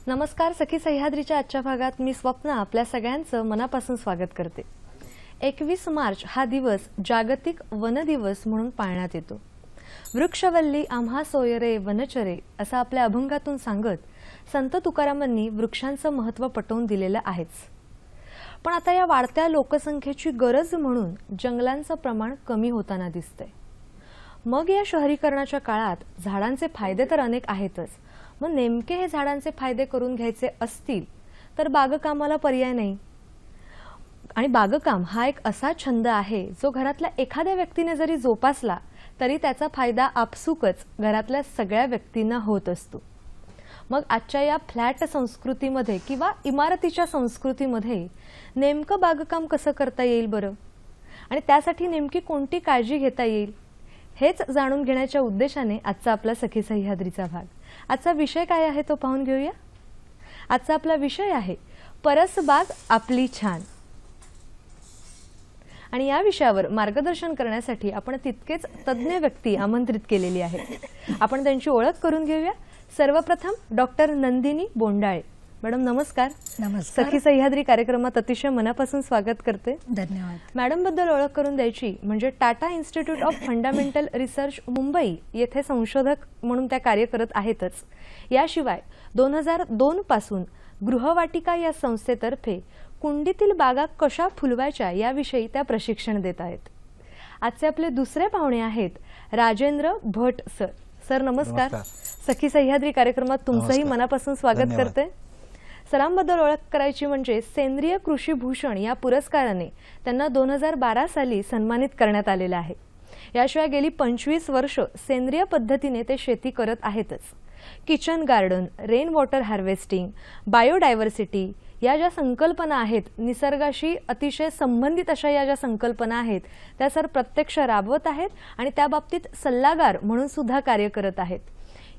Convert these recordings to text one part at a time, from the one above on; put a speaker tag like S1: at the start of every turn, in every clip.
S1: नमस्कार सखी सह्याद्रीच्या आजच्या भागात मी स्वप्ना आपल्या सगळ्यांचं मनापासून स्वागत करते। 21 मार्च हा दिवस जागतिक वन दिवस म्हणून पाळण्यात येतो। वृक्षवल्ली आम्हा सोयरे वनचरे असं आपल्या अभंगातून सांगत संत तुकारामांनी वृक्षांचं महत्त्व पटवून दिलेलं आहेच। पण आता या वाढत्या लोकसंख्येची गरज म्हणून जंगलांचं प्रमाण कमी होताना दिसतंय। मग या शहरीकरणाच्या काळात झाडांचे फायदे तर अनेक आहेतच, मग नेमके हे झाडांचे फायदे करून घ्यायचे असतील तर बागकामाला पर्याय नाही। आणि बागकाम हा एक असा छंद आहे जो घरातल्या एखाद्या व्यक्तीने जरी जोपासला तरी त्याचा फायदा आपसुकच घरातल्या सगळ्या व्यक्तींना होत असतो। मग आजच्या या फ्लॅट संस्कृतीमध्ये किंवा इमारतीच्या संस्कृतीमध्ये नेमकं बागकाम कसं करता येईल बरं, आणि त्यासाठी नेमकी कोणती काळजी घेता येईल हेच जाणून घेण्याच्या उद्देशाने आजचा आपला सखी सह्याद्रीचा भाग। आजचा विषय काय आहे तो पाहून घेऊया। आजचा आपला विषय आहे परसबाग आपली छान। आणि या विषयावर मार्गदर्शन करण्यासाठी आपण तितकेच तज्ञ व्यक्ती आमंत्रित केलेली आहे। आपण त्यांची ओळख करून घेऊया। सर्वप्रथम डॉक्टर नंदिनी बोंडाळे मॅडम, नमस्कार।
S2: नमस्कार।
S1: सखी सह्याद्री कार्यक्रमात अतिशय मनापासून स्वागत करते।
S2: धन्यवाद।
S1: मॅडम बद्दल ओळख करून द्यायची म्हणजे Tata institute of fundamental research Mumbai येथे संशोधक म्हणून त्या कार्य करत आहेतच। याशिवाय 2002 पासून गृहवाटिका या संस्थेतर्फे कुंडीतील बागा कशा फुलवायच्या याविषयी त्या प्रशिक्षण देत आहेत। आजचे आपले दुसरे पाहुणे आहेत राजेंद्र भट सर। सर नमस्कार। सखी सह्याद्री कार्यक्रमात तुमचंही मनापासून स्वागत करते। सरांबद्दल ओळख करायची म्हणजे सेंद्रिय कृषी भूषण या पुरस्काराने त्यांना 2012 साली सन्मानित करण्यात आलेलं आहे। याशिवाय गेली 25 वर्ष सेंद्रिय पद्धतीने ते शेती करत आहेतच। Kitchen garden, rain water harvesting, biodiversity या ज्या संकल्पना आहेत, निसर्गाशी अतिशय संबंधित अशा या ज्या संकल्पना आहेत त्या सर प्रत्यक्ष राबवत आहेत आणि त्या बाबतीत सल्लागार म्हणून सुद्धा कार्य करत आहेत।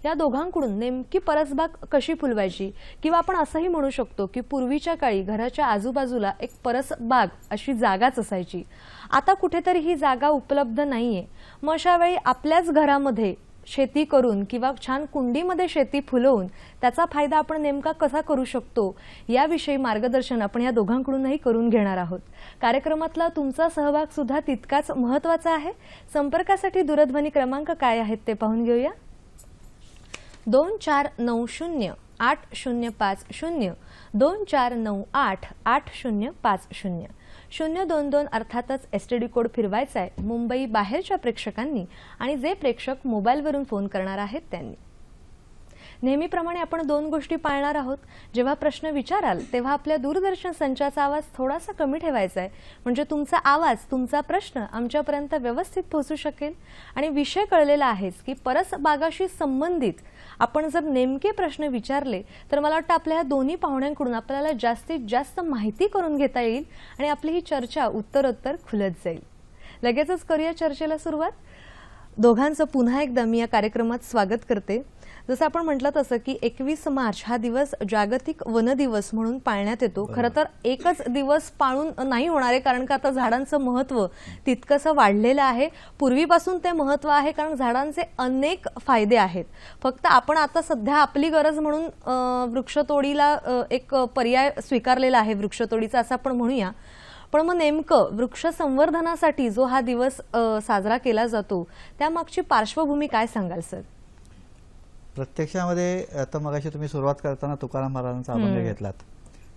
S1: या दोघांकडून नेमकी परसबाग कशी फुलवायची, किंवा आपण असंही म्हणू शकतो की पूर्वीच्या काळी घराच्या आजूबाजूला एक परसबाग अशी जागाच असायची। आता कुठेतरी ही जागा उपलब्ध नाहीये। मग अशा वेळी आपल्याच घरामध्ये शेती करून किंवा छान कुंडीमध्ये शेती फुलवून त्याचा फायदा आपण नेमका कसा करू शकतो याविषयी मार्गदर्शन आपण या दोघांकडूनही करून घेणार आहोत। कार्यक्रमातला तुमचा सहभाग सुद्धा तितकाच महत्त्वाचा आहे। संपर्कासाठी दूरध्वनी क्रमांक काय आहेत ते पाहून घेऊया। 24908050 24988050 022 अर्थातच एसटीडी कोड फिरवायचा आहे मुंबई बाहेरच्या प्रेक्षकांनी, आणि जे प्रेक्षक मोबाईलवरून फोन करणार आहेत त्यांनी। नेहमीप्रमाणे आपण 2 गोष्टी पाळणार आहोत। जेव्हा प्रश्न विचाराल तेव्हा आपल्या दूरदर्शन संचाचा आवाज थोडासा कमी ठेवायचा आहे, म्हणजे तुमचा आवाज, तुमचा प्रश्न आमच्यापर्यंत व्यवस्थित पोहोचू शकेल। आणि विषय कळलेला आहेच की परसबागाशी संबंधित आपण जर नेमके प्रश्न विचारले तर मला वाटतं आपल्या दोन्ही पाहुण्यांकडून आपल्याला जास्तीत जास्त माहिती करून घेता येईल आणि आपली ही चर्चा उत्तरोत्तर खुलत जाईल। लगेचच करूया चर्चेला सुरुवात। दोघांचं पुन्हा एकदा मी या कार्यक्रमात स्वागत करते। जसं आपण म्हटलं तसं की 21 मार्च हा दिवस जागतिक वन दिवस म्हणून पाळण्यात येतो। खरं तर एकच दिवस पाळून नाही होणार आहे, कारण का आता झाडांचं महत्त्व तितकंसं वाढलेलं आहे। पूर्वीपासून ते महत्त्व आहे कारण झाडांचे अनेक फायदे आहेत। फक्त आपण आता सध्या आपली गरज म्हणून वृक्षतोडीला एक पर्याय स्वीकारलेला आहे वृक्षतोडीचा असं आपण म्हणूया। पण मग नेमकं वृक्ष संवर्धनासाठी जो हा दिवस साजरा केला जातो त्यामागची पार्श्वभूमी काय सांगाल सर?
S3: प्रत्यक्षामध्ये आता मगाशी तुम्ही सुरुवात करताना तुकाराम महाराजांचा अभंग घेतलात,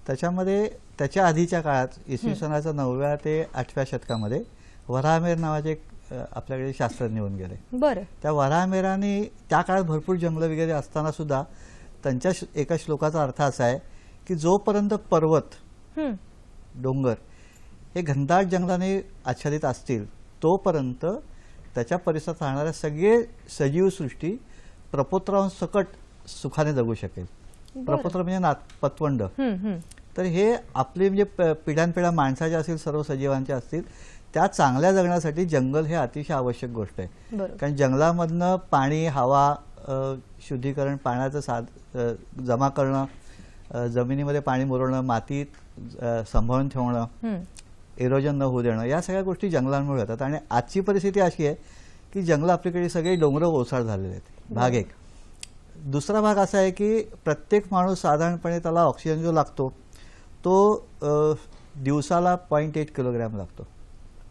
S3: त्याच्यामध्ये त्याच्या आधीच्या काळात इसवी सनाच्या 9व्या ते 8व्या शतकामध्ये वराहमेर नावाचे एक आपल्याकडे शास्त्रज्ञ होऊन गेले।
S1: बरं। त्या
S3: वराहमेरांनी त्या काळात भरपूर जंगल वगैरे असताना सुद्धा त्यांच्या एका श्लोकाचा अर्थ असा आहे की जोपर्यंत पर्वत, डोंगर हे घनदाट जंगलाने आच्छादित असतील तोपर्यंत त्याच्या परिसरात राहणाऱ्या सगळे सजीव सृष्टी प्रपोत्रांसकट सुखाने जगू शकेल। प्रपोत्र म्हणजे पतवंड। तर हे आपले म्हणजे पिढ्यानपिढ्या माणसाचे असतील, सर्व सजीवांचे असतील, त्या चांगल्या जगण्यासाठी जंगल हे अतिशय आवश्यक गोष्ट आहे। कारण जंगलामधनं पाणी, हवा, शुद्धीकरण, पाण्याचं जमा करणं, जमिनीमध्ये पाणी मुरवणं, मातीत सांभाळून ठेवणं, एरोजन न होऊ देणं, या सगळ्या गोष्टी जंगलांमुळे होतात। आणि आजची परिस्थिती अशी आहे की जंगल आपल्याकडे सगळे डोंगर ओसाड झालेले आहेत। भाग एक दुसरा भाग असा आहे की प्रत्येक माणूस साधारणपणे त्याला ऑक्सिजन जो लागतो तो दिवसाला 0.8 किलोग्रॅम लागतो.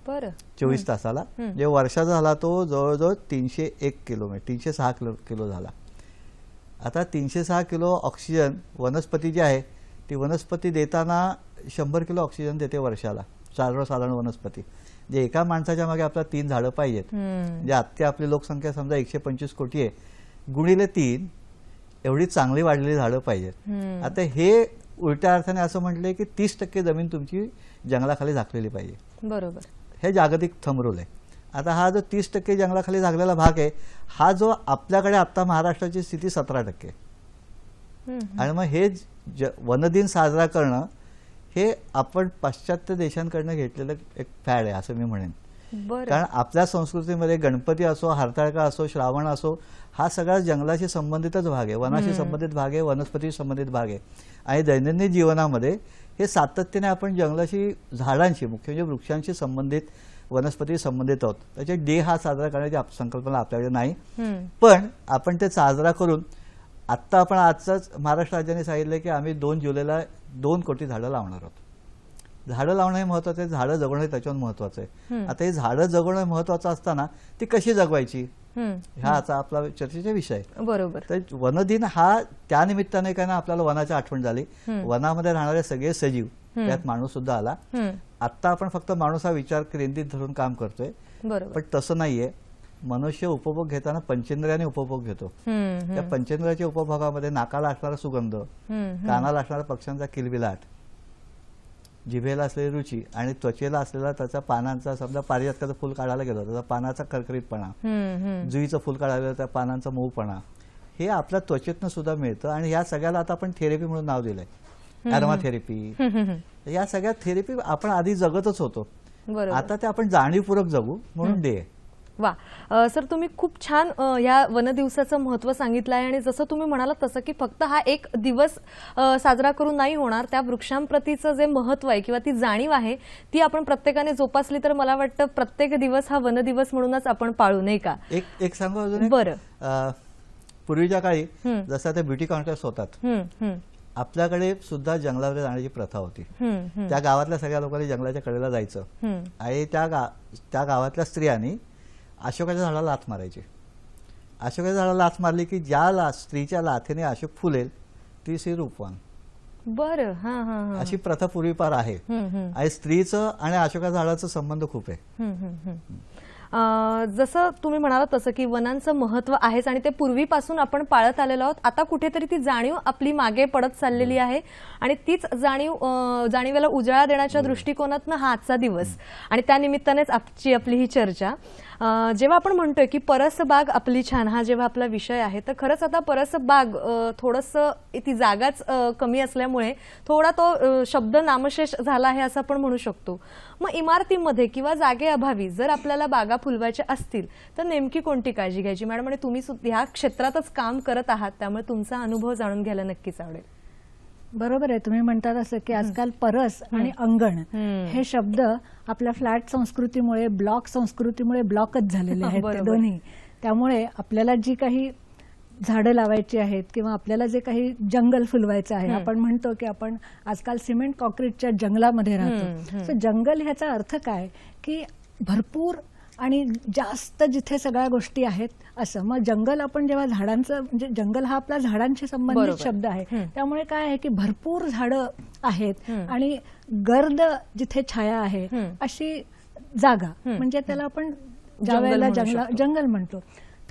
S1: बरं.
S3: 24 तासाला. जे वर्षाचा झाला तो जवळजवळ 301 किलोमीटर 306 किलो झाला. आता 306 किलो ऑक्सिजन वनस्पती जी आहे ती वनस्पती देताना 100 किलो ऑक्सिजन देते वर्षाला. साधारण वनस्पती जे एका माणसाच्या मागे आपल्याला 3 झाडं पाहिजेत. म्हणजे आत्ता आपली लोकसंख्या समजा 125 कोटी आहे, गुणिले 3 एवढी चांगली वाढलेली झाडं पाहिजेत. आता हे उलट्या अर्थाने असं म्हटलंय की 30% जमीन तुमची जंगलाखाली झाकलेली पाहिजे.
S1: बरोबर.
S3: हे जागतिक थंब रूल आहे. आता हा जो 30% जंगलाखाली झाकलेला भाग आहे हा जो आपल्याकडे आता महाराष्ट्राची स्थिती 17%. आणि मग हे वनदिन साजरा करणं हे आपण पाश्चात्य देशांकडनं घेतलेलं एक फॅड आहे असं मी म्हणेन. कारण आपल्या संस्कृतीमध्ये गणपती असो, हरताळका असो, श्रावण असो, हा सगळा जंगलाशी संबंधितच भाग आहे, वनाशी संबंधित भाग आहे, वनस्पतीशी संबंधित भाग आहे. आणि दैनंदिन जीवनामध्ये हे सातत्याने आपण जंगलाशी, झाडांशी, मुख्य म्हणजे वृक्षांशी संबंधित, वनस्पती संबंधित आहोत. त्याचे डे हा साजरा करण्याची संकल्पना आपल्याकडे नाही. पण आपण ते साजरा करून आत्ता आपण आजच महाराष्ट्र राज्याने सांगितलं की आम्ही 2 जुलैला 2 कोटी झाडं लावणार आहोत. झाडं लावणं हे महत्वाचं आहे, झाडं जगवणं हे त्याच्यावर महत्वाचं आहे. आता हे झाडं जगवणं महत्वाचं असताना ती कशी जगवायची हा आता आपला चर्चेचा विषय आहे.
S1: बरोबर.
S3: तर वनदिन हा त्या निमित्ताने काय ना आपल्याला वनाची आठवण झाली. वनामध्ये राहणारे सगळे सजीव, त्यात माणूस सुद्धा आला. आता आपण फक्त माणूस हा विचार केंद्रित धरून काम करतोय, पण तसं नाहीये. मनुष्य उपभोग घेताना पंचेंद्रियाने उपभोग घेतो. त्या पंचेंद्रियाच्या उपभोगामध्ये नाकाला असणारा सुगंध, कानाला असणारा पक्ष्यांचा किलबिलाट, जिभेला असलेली रुची आणि त्वचेला असलेला त्याचा पानांचा, समजा पारिजातकाचं फुल काढायला गेलो त्याचा पानाचा करकरीतपणा, जुईचं फुल काढायला गेलं त्या पानांचा मऊपणा, हे आपल्या त्वचेतनं सुद्धा मिळतं. आणि या सगळ्याला आता आपण थेरपी म्हणून नाव दिलंय, अरोमा थेरपी. या सगळ्या थेरपी आपण आधी जगतच होतो, आता ते आपण जाणीवपूर्वक जगू म्हणून डे.
S1: वा सर, तुम्ही खूप छान या वनदिवसाचं महत्त्व सांगितलं आहे. आणि जसं तुम्ही म्हणालात तसं की फक्त हा एक दिवस साजरा करून नाही होणार, त्या वृक्षांप्रतीचं जे महत्त्व आहे किंवा ती जाणीव आहे ती आपण प्रत्येकाने जोपासली तर मला वाटतं प्रत्येक दिवस हा वनदिवस म्हणूनच आपण पाळू, नाही का?
S3: एक सांगू अजून.
S1: बरं.
S3: पूर्वीच्या काळी जसं ते ब्युटी कॉन्टेस्ट होतात, आपल्याकडे सुद्धा जंगलावर जाण्याची प्रथा होती. त्या गावातल्या सगळ्या लोकांनी जंगलाच्या कडेला जायचं आणि त्या गावातल्या स्त्रियांनी अशोकाच्या झाडाला लाथ मारायची. अशोकाच्या झाडाला लाथ मारली की ज्या स्त्रीच्या लाथेने अशोक फुलेल ती स्त्री रूपवान.
S1: बरं.
S3: अशी प्रथा पूर्वीपार आहे. आणि स्त्रीचं आणि अशोकाच्या झाडाचा संबंध खूप आहे.
S1: जसं तुम्ही म्हणालात तसं की वनांचं महत्त्व आहेच आणि ते पूर्वीपासून आपण आलेलो आहोत. आता कुठेतरी ती जाणीव आपली मागे पडत चाललेली आहे आणि तीच जाणीवेला उजाळा देण्याच्या दृष्टिकोनातून हा आजचा दिवस आणि त्या निमित्तानेच आपली ही चर्चा. जेव्हा आपण म्हणतोय की परसबाग आपली छान, हा जेव्हा आपला विषय आहे, तर खरंच आता परसबाग थोडंसं ती जागाच कमी असल्यामुळे थोडा तो शब्द नामशेष झाला आहे असं आपण म्हणू शकतो. मग इमारतीमध्ये किंवा जागेअभावी जर आपल्याला बागा फुलवायच्या असतील तर नेमकी कोणती काळजी घ्यायची मॅडम? आणि तुम्ही ह्या क्षेत्रातच काम करत आहात त्यामुळे तुमचा अनुभव जाणून घ्यायला नक्कीच आवडेल.
S2: बरोबर आहे, तुम्ही म्हणतात असं की आजकाल परस आणि अंगण हे शब्द आपल्या फ्लॅट संस्कृतीमुळे, ब्लॉक संस्कृतीमुळे ब्लॉकच झालेले आहेत ते दोन्ही. त्यामुळे आपल्याला जी काही झाडं लावायची आहेत किंवा आपल्याला जे काही जंगल फुलवायचं आहे, आपण म्हणतो की आपण आजकाल सिमेंट कॉन्क्रीटच्या जंगलामध्ये राहतो. सो जंगल ह्याचा अर्थ काय की भरपूर आणि जास्त जिथे सगळ्या गोष्टी आहेत असं. मग जंगल आपण जेव्हा झाडांचं, म्हणजे जंगल हा आपला झाडांशी संबंधित शब्द आहे, त्यामुळे काय आहे की भरपूर झाडं आहेत आणि गर्द जिथे छाया आहे अशी जागा, म्हणजे त्याला आपण ज्यावेळेला जंगल म्हणतो.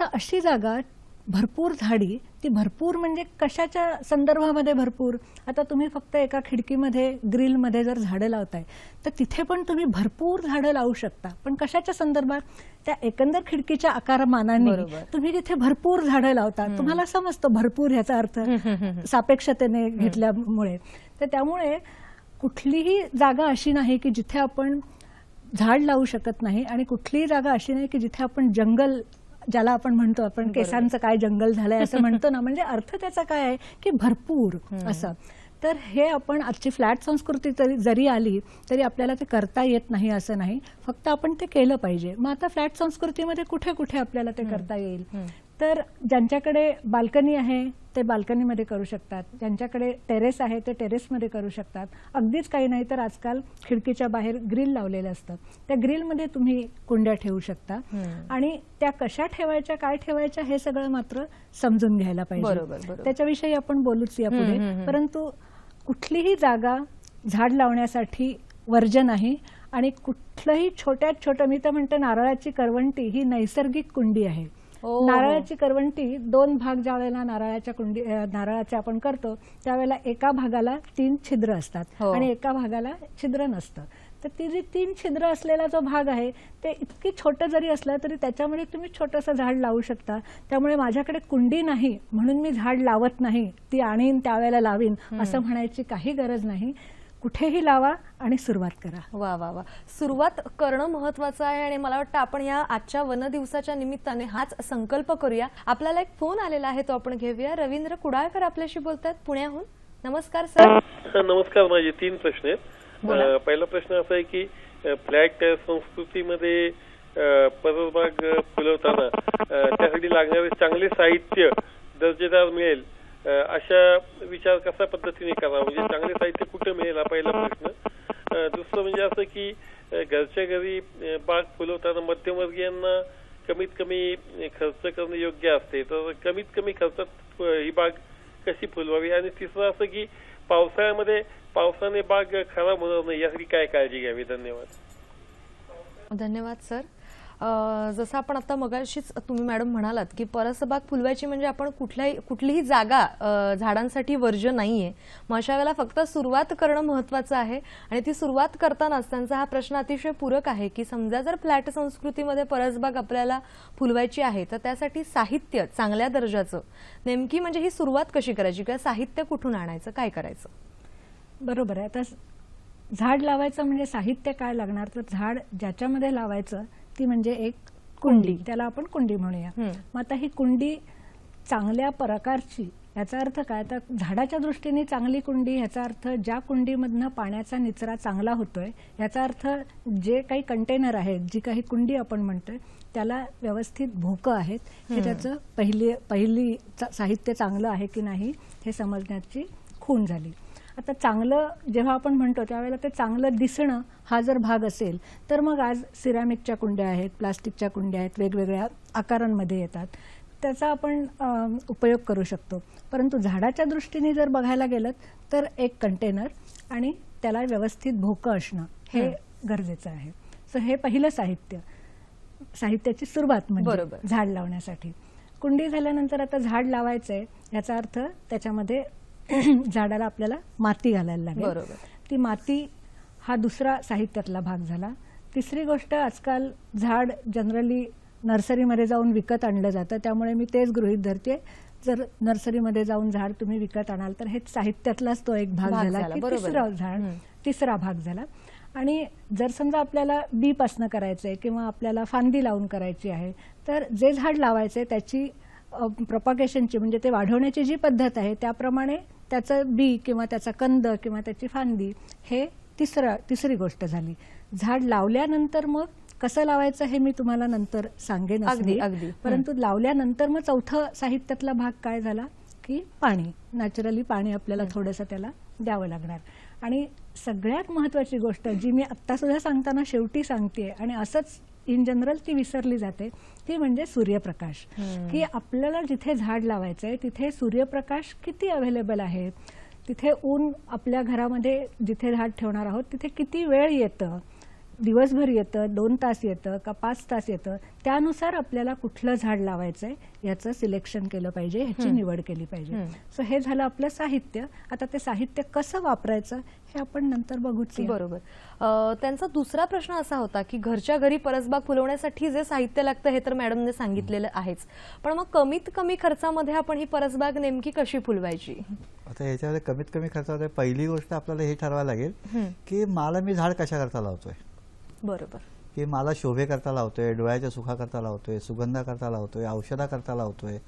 S2: तर अशी जागा, भरपूर झाडी, ती भरपूर म्हणजे कशाच्या संदर्भामध्ये भरपूर? आता तुम्ही फक्त एका खिडकीमध्ये, ग्रिलमध्ये जर झाडं लावताय तर तिथे पण तुम्ही भरपूर झाडं लावू शकता, पण कशाच्या संदर्भात? त्या एकंदर खिडकीच्या आकारमानाने तुम्ही तिथे भरपूर झाडं लावता. तुम्हाला समजतं भरपूर ह्याचा अर्थ सापेक्षतेने घेतल्यामुळे. तर त्यामुळे कुठलीही जागा अशी नाही की जिथे आपण झाड लावू शकत नाही आणि कुठलीही जागा अशी नाही की जिथे आपण जंगल, ज्याला आपण म्हणतो, आपण केसांचं काय जंगल झालंय असं म्हणतो ना, म्हणजे अर्थ त्याचा काय आहे की भरपूर असं. तर हे आपण आजची फ्लॅट संस्कृती जरी आली तरी आपल्याला ते करता येत नाही असं नाही, फक्त आपण ते केलं पाहिजे. मग आता फ्लॅट संस्कृतीमध्ये कुठे कुठे आपल्याला ते करता येईल तर ज्यांच्याकडे बाल्कनी आहे ते बाल्कनीमध्ये करू शकतात, ज्यांच्याकडे टेरेस आहे ते टेरेसमध्ये करू शकतात. अगदीच काही नाही तर आजकाल खिडकीच्या बाहेर ग्रिल लावलेलं असतं, त्या ग्रिलमध्ये तुम्ही कुंड्या ठेवू शकता. आणि त्या कशा ठेवायच्या, काय ठेवायच्या हे सगळं मात्र समजून घ्यायला पाहिजे. त्याच्याविषयी आपण बोलूच यापुढे. परंतु कुठलीही जागा झाड लावण्यासाठी वर्ज्य नाही. आणि कुठलंही छोट्यात छोटं, मी तर म्हणते नारळाची करवंटी ही नैसर्गिक कुंडी आहे. नारळाची करवंटी 2 भाग ज्या वेळेला नारळाचे आपण करतो त्यावेळेला एका भागाला 3 छिद्र असतात आणि एका भागाला छिद्र नसतं. तर ती जी 3 छिद्र असलेला जो भाग आहे ते इतकी छोटं जरी असलं तरी त्याच्यामध्ये तुम्ही छोटंसं झाड लावू शकता. त्यामुळे माझ्याकडे कुंडी नाही म्हणून मी झाड लावत नाही, ती आणीन त्यावेळेला लावीन असं म्हणायची काही गरज नाही. कुठेही लावा आणि सुरुवात करा.
S1: वा वा वा, सुरुवात करणं महत्वाचं आहे. आणि मला वाटतं आपण या आजच्या वन दिवसाच्या निमित्ताने हाच संकल्प करूया. आपल्याला एक फोन आलेला आहे, तो आपण घेऊया. रवींद्र कुडाळकर आपल्याशी बोलतात पुण्याहून. नमस्कार सर.
S4: नमस्कार. माझे 3 प्रश्न आहेत. पहिला प्रश्न असा आहे की फ्लॅट संस्कृतीमध्ये परसबाग फुलवताना त्यासाठी लागणारे चांगले साहित्य दर्जेदार मिळेल अशा विचार कशा पद्धतीने करावा, म्हणजे चांगले साहित्य कुठे मिळेल हा पहिला प्रश्न. दुसरं म्हणजे असं की घरच्या घरी बाग फुलवताना मध्यमवर्गीयांना कमीत कमी खर्च करणं योग्य असते, तर कमीत कमी खर्चात ही बाग कशी फुलवावी. आणि तिसरं असं की पावसाने बाग खराब होणार नाही यासाठी काय काळजी घ्यावी. धन्यवाद.
S1: धन्यवाद सर. जसं आपण आता मगाशीच तुम्ही मॅडम म्हणालात की परसबाग फुलवायची म्हणजे आपण कुठलीही जागा झाडांसाठी वर्ज्य नाहीये. मग अशा वेळेला फक्त सुरुवात करणं महत्वाचं आहे. आणि ती सुरुवात करतानाच त्यांचा हा प्रश्न अतिशय पूरक आहे की समजा जर फ्लॅट संस्कृतीमध्ये परसबाग आपल्याला फुलवायची आहे तर त्यासाठी साहित्य चांगल्या दर्जाचं, नेमकी म्हणजे ही सुरुवात कशी करायची किंवा साहित्य कुठून आणायचं, काय करायचं.
S2: बरोबर आहे. आता झाड लावायचं म्हणजे साहित्य काय लागणार, तर झाड ज्याच्यामध्ये लावायचं ती म्हणजे एक कुंडी, त्याला आपण कुंडी म्हणूया. मग आता ही कुंडी चांगल्या प्रकारची, याचा अर्थ काय, तर झाडाच्या दृष्टीने चांगली कुंडी ह्याचा अर्थ ज्या कुंडीमधनं पाण्याचा निचरा चांगला होतोय, याचा अर्थ जे काही कंटेनर आहेत, जी काही कुंडी आपण म्हणतोय त्याला व्यवस्थित भोकं आहेत, हे त्याचं पहिली साहित्य चांगलं आहे की नाही हे समजण्याची खूण झाली. आता चांगलं जेव्हा आपण म्हणतो त्यावेळेला ते चांगलं दिसणं हा जर भाग असेल तर मग आज सिरॅमिकच्या कुंड्या आहेत, प्लास्टिकच्या कुंड्या आहेत, वेगवेगळ्या आकारांमध्ये येतात, त्याचा आपण उपयोग करू शकतो. परंतु झाडाच्या दृष्टीने जर बघायला गेलं तर एक कंटेनर आणि त्याला व्यवस्थित भोकं असणं हे गरजेचं आहे. सो हे पहिलं साहित्याची सुरुवात म्हणजे झाड लावण्यासाठी. कुंडी झाल्यानंतर आता झाड लावायचंय याचा अर्थ त्याच्यामध्ये झाडाला आपल्याला माती घालायला लागेल. ती माती हा दुसरा साहित्यातला भाग झाला. तिसरी गोष्ट, आजकाल झाड जनरली नर्सरीमध्ये जाऊन विकत आणलं जातं, त्यामुळे मी तेच गृहीत धरते, जर नर्सरीमध्ये जाऊन झाड तुम्ही विकत आणाल तर हे साहित्यातलाच तो एक भाग झाला की तिसरा भाग झाला. आणि जर समजा आपल्याला बीपासनं करायचंय किंवा आपल्याला फांदी लावून करायची आहे तर जे झाड लावायचंय त्याची प्रोपागेशनची म्हणजे ते वाढवण्याची जी पद्धत आहे त्याप्रमाणे त्याचं बी किंवा त्याचा कंद किंवा त्याची फांदी हे तिसरी गोष्ट झाली. झाड लावल्यानंतर मग कसं लावायचं हे मी तुम्हाला नंतर सांगेन अगदी. परंतु लावल्यानंतर मग चौथं साहित्यातला भाग काय झाला की पाणी. नॅचरली पाणी आपल्याला थोडंसं त्याला द्यावं लागणार. आणि सगळ्यात महत्वाची गोष्ट जी मी आत्ता सुद्धा सांगताना शेवटी सांगतेय आणि असंच इन जनरल ती विसरली जाते, ती म्हणजे सूर्यप्रकाश. की आपल्याला जिथे झाड लावायचंय तिथे सूर्यप्रकाश किती अवेलेबल आहे, तिथे ऊन आपल्या घरामध्ये जिथे झाड ठेवणार आहोत तिथे किती वेळ येतं, दिवसभर येतं, 2 तास येतं का 5 तास येतं, त्यानुसार आपल्याला कुठलं झाड लावायचंय याचं सिलेक्शन केलं पाहिजे, ह्याची निवड केली पाहिजे. सो हे झालं आपलं साहित्य. आता ते साहित्य कसं वापरायचं हे आपण नंतर बघूच.
S1: बरोबर. त्यांचा दुसरा प्रश्न असा होता की घरच्या घरी परसबाग फुलवण्यासाठी जे साहित्य लागतं हे तर मॅडमने सांगितलेलं आहेच, पण मग कमीत कमी खर्चामध्ये आपण ही परसबाग नेमकी कशी फुलवायची.
S3: आता याच्यामध्ये कमीत कमी खर्चामध्ये पहिली गोष्ट आपल्याला हे ठरवावं लागेल की मला मी झाड कशा करता लावतोय.
S1: बरोबर.
S3: की मला शोभे करता लावतोय, डोळ्याच्या सुखा करता लावतोय, सुगंधा करता लावतोय, औषधा करता लावतोय,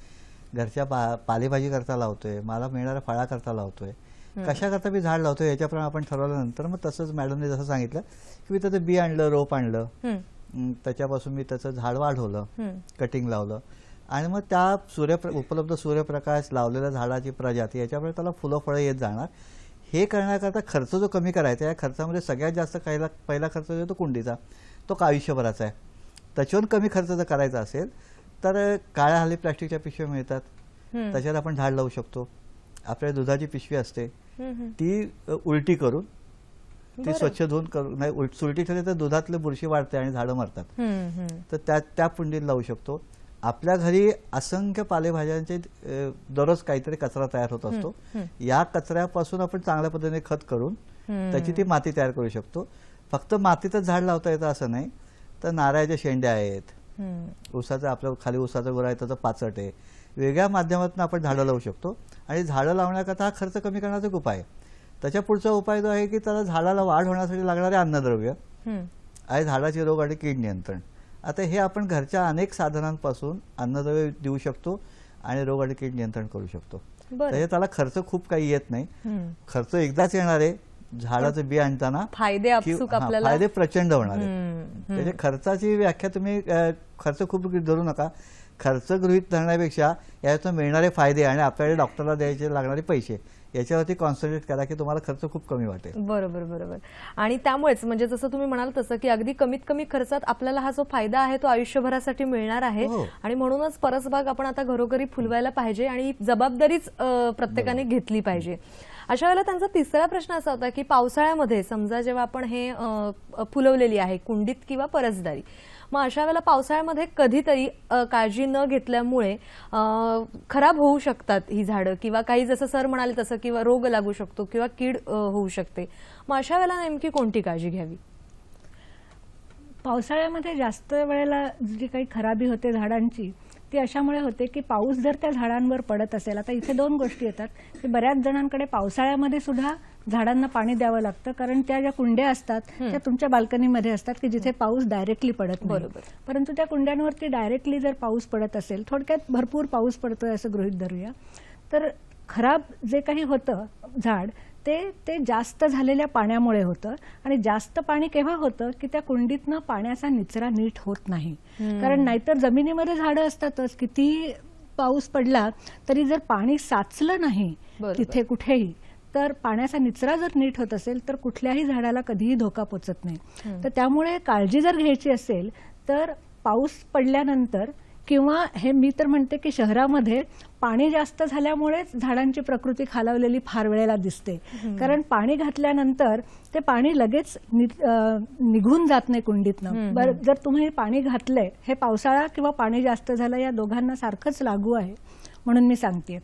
S3: घरच्या पालेभाजी करता लावतोय, मला मिळणाऱ्या फळा करता लावतोय, कशा करता मी झाड लावतोय याच्याप्रमाणे आपण ठरवल्यानंतर मग तसंच मॅडमने जसं सांगितलं की मी त्याचं बी आणलं, रोप आणलं, त्याच्यापासून मी त्याचं झाड वाढवलं, कटिंग लावलं आणि मग त्या उपलब्ध सूर्यप्रकाश, लावलेल्या झाडाची प्रजाती, याच्यामुळे त्याला फुलं फळं येत जाणार. हे करण्याकरता खर्च जो कमी करायचा, या खर्चामध्ये सगळ्यात जास्त पहिला खर्च जो तो कुंडीचा, तो आयुष्यभराचा आहे. त्याच्यावर कमी खर्च जर करायचा असेल तर काळ्या हल्ली प्लास्टिकच्या पिशव्या मिळतात, त्याच्यात आपण झाड लावू शकतो. आपल्या दुधाची पिशवी असते, ती उलटी करून ती स्वच्छ धुवून नाही, उलटी ठेवली तर दुधातले बुरशी वाढते आणि झाडं मरतात. तर त्या कुंडीत लावू शकतो. आपल्या घरी असंख्य पालेभाज्यांचे दररोज काहीतरी कचरा तयार होत असतो. या कचऱ्यापासून आपण चांगल्या पद्धतीने खत करून त्याची ती माती तयार करू शकतो. फक्त मातीतच झाड लावता येतं असं नाही, तर नारळाच्या शेंड्या आहेत, ऊसाचं आपल्या खाली ऊसाचं गोळा आहे त्याचं पाचट आहे, वेगळ्या माध्यमातून आपण झाडं लावू शकतो. आणि झाडं लावण्याकरता हा खर्च कमी करण्याचा एक उपाय आहे. त्याच्या पुढचा उपाय जो आहे की त्याला झाडाला वाढ होण्यासाठी लागणारे अन्नद्रव्य आणि झाडाचे रोग आणि कीड नियंत्रण. आता हे आपण घरच्या अनेक साधनांपासून अन्नद्रव्य देऊ शकतो आणि रोग आणि कीड नियंत्रण करू शकतो. त्याच्यात त्याला खर्च खूप काही येत नाही. खर्च एकदाच येणार आहे झाडाचं बी आणताना, फायदे प्रचंड होणार आहे. त्याच्या खर्चाची व्याख्या तुम्ही खर्च खूप धरू नका. खर्च गृहीत धरण्यापेक्षा यातून मिळणारे फायदे आणि आपल्याकडे डॉक्टरला द्यायचे लागणारे पैसे याच्यावरती कॉन्सन्ट्रेट करा की तुम्हाला खर्च खूप कमी वाटेल.
S1: बरोबर बरोबर. आणि त्यामुळेच म्हणजे जसं तुम्ही म्हणाल तसं की अगदी कमीत कमी खर्चात आपल्याला हा जो फायदा आहे तो आयुष्यभरासाठी मिळणार आहे. आणि म्हणूनच परसबाग आपण आता घरोघरी फुलवायला पाहिजे आणि जबाबदारीच प्रत्येकाने घेतली पाहिजे. अशा वेळेला त्यांचा तिसरा प्रश्न असा होता की पावसाळ्यामध्ये समजा जेव्हा आपण हे फुलवलेली आहे कुंडीत किंवा परसदारी, मग अशा वेळेला पावसाळ्यामध्ये कधीतरी काळजी न घेतल्यामुळे खराब होऊ शकतात ही झाडं, किंवा काही जसं सर म्हणाले तसं किंवा रोग लागू शकतो किंवा कीड होऊ शकते. मग अशा वेळेला नेमकी कोणती काळजी घ्यावी?
S2: पावसाळ्यामध्ये जास्त वेळेला जी काही खराबी होते झाडांची ती अशामुळे होते की पाऊस जर त्या झाडांवर पडत असेल. आता इथे दोन गोष्टी येतात की बऱ्याच जणांकडे पावसाळ्यामध्ये सुद्धा झाडांना पाणी द्यावं लागतं, कारण त्या ज्या कुंड्या असतात त्या तुमच्या बाल्कनीमध्ये असतात की जिथे पाऊस डायरेक्टली पडत नाही. परंतु त्या कुंड्यांवरती डायरेक्टली जर पाऊस पडत असेल, थोडक्यात भरपूर पाऊस पडतोय असं गृहीत धरूया, तर खराब जे काही होतं झाड ते जास्त झालेल्या पाण्यामुळे होतं. आणि जास्त पाणी केव्हा होतं की त्या कुंडीतनं पाण्याचा निचरा नीट होत नाही. कारण नाहीतर जमिनीमध्ये झाडं असतातच, किती पाऊस पडला तरी जर पाणी साचलं नाही तिथे कुठेही, तर पाण्याचा निचरा जर नीट होत असेल तर कुठल्याही झाडाला कधीही धोका पोचत नाही. तर त्यामुळे काळजी जर घ्यायची असेल तर पाऊस पडल्यानंतर, किंवा हे मी तर म्हणते की शहरामध्ये पाणी जास्त झाल्यामुळेच झाडांची प्रकृती खालावलेली फार वेळेला दिसते. कारण पाणी घातल्यानंतर ते पाणी लगेच निघून जात नाही कुंडीतनं. जर तुम्ही पाणी घातलंय, हे पावसाळा किंवा पाणी जास्त झालं या दोघांना सारखंच लागू आहे म्हणून मी सांगते.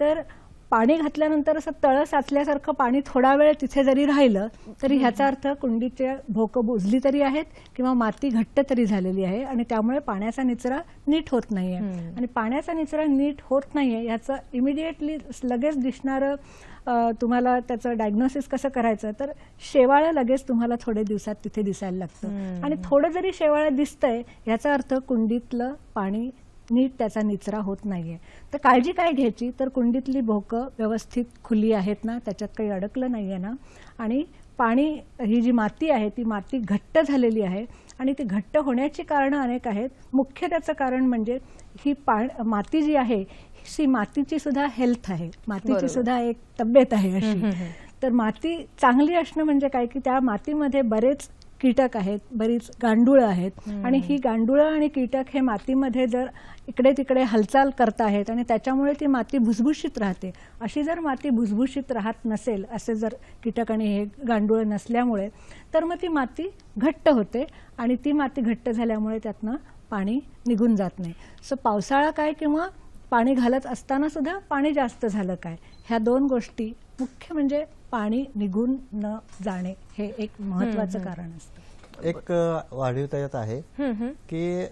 S2: तर पाणी घातल्यानंतर असं तळ साचल्यासारखं पाणी थोडा वेळ तिथे जरी राहिलं तरी ह्याचा अर्थ कुंडीच्या भोकं बुजली तरी आहेत किंवा माती घट्ट तरी झालेली आहे आणि त्यामुळे पाण्याचा निचरा नीट होत नाहीये. आणि पाण्याचा निचरा नीट होत नाहीये याचं इमिडिएटली लगेच दिसणारं तुम्हाला त्याचं डायग्नोसिस कसं करायचं, तर शेवाळं लगेच तुम्हाला थोडे दिवसात तिथे दिसायला लागतं. आणि थोडं जरी शेवाळं दिसतंय याचा अर्थ कुंडीतलं पाणी नीट त्याचा निचरा होत नाहीये. तर काळजी काय घ्यायची, तर कुंडीतली भोकं व्यवस्थित खुली आहेत ना, त्याच्यात काही अडकलं नाहीये ना, आणि पाणी, ही जी माती आहे ती माती घट्ट झालेली आहे. आणि ती घट्ट होण्याची कारणं अनेक आहेत. मुख्य त्याचं कारण म्हणजे ही माती जी आहे ही मातीची सुद्धा हेल्थ आहे, मातीची सुद्धा एक तब्येत आहे अशी. तर माती चांगली असणं म्हणजे काय की त्या मातीमध्ये बरेच कीटक आहेत, बरीच गांडुळं आहेत. आणि ही गांडुळं आणि कीटक हे मातीमध्ये जर इकडे तिकडे हालचाल करत आहेत आणि त्याच्यामुळे ती माती भुसभुशीत राहते. अशी जर माती भुसभुशीत राहत नसेल, असे जर कीटक आणि हे गांडुळं नसल्यामुळे, तर मग ती माती घट्ट होते आणि ती माती घट्ट झाल्यामुळे त्यातनं पाणी निघून जात नाही. सो पावसाळा काय किंवा पाणी घालत असताना सुद्धा पाणी जास्त झालं काय, ह्या दोन गोष्टी मुख्य म्हणजे पाणी निघून न जाणे हे एक महत्वाचं कारण असतं.
S3: एक वाढीव त्याच्यात आहे की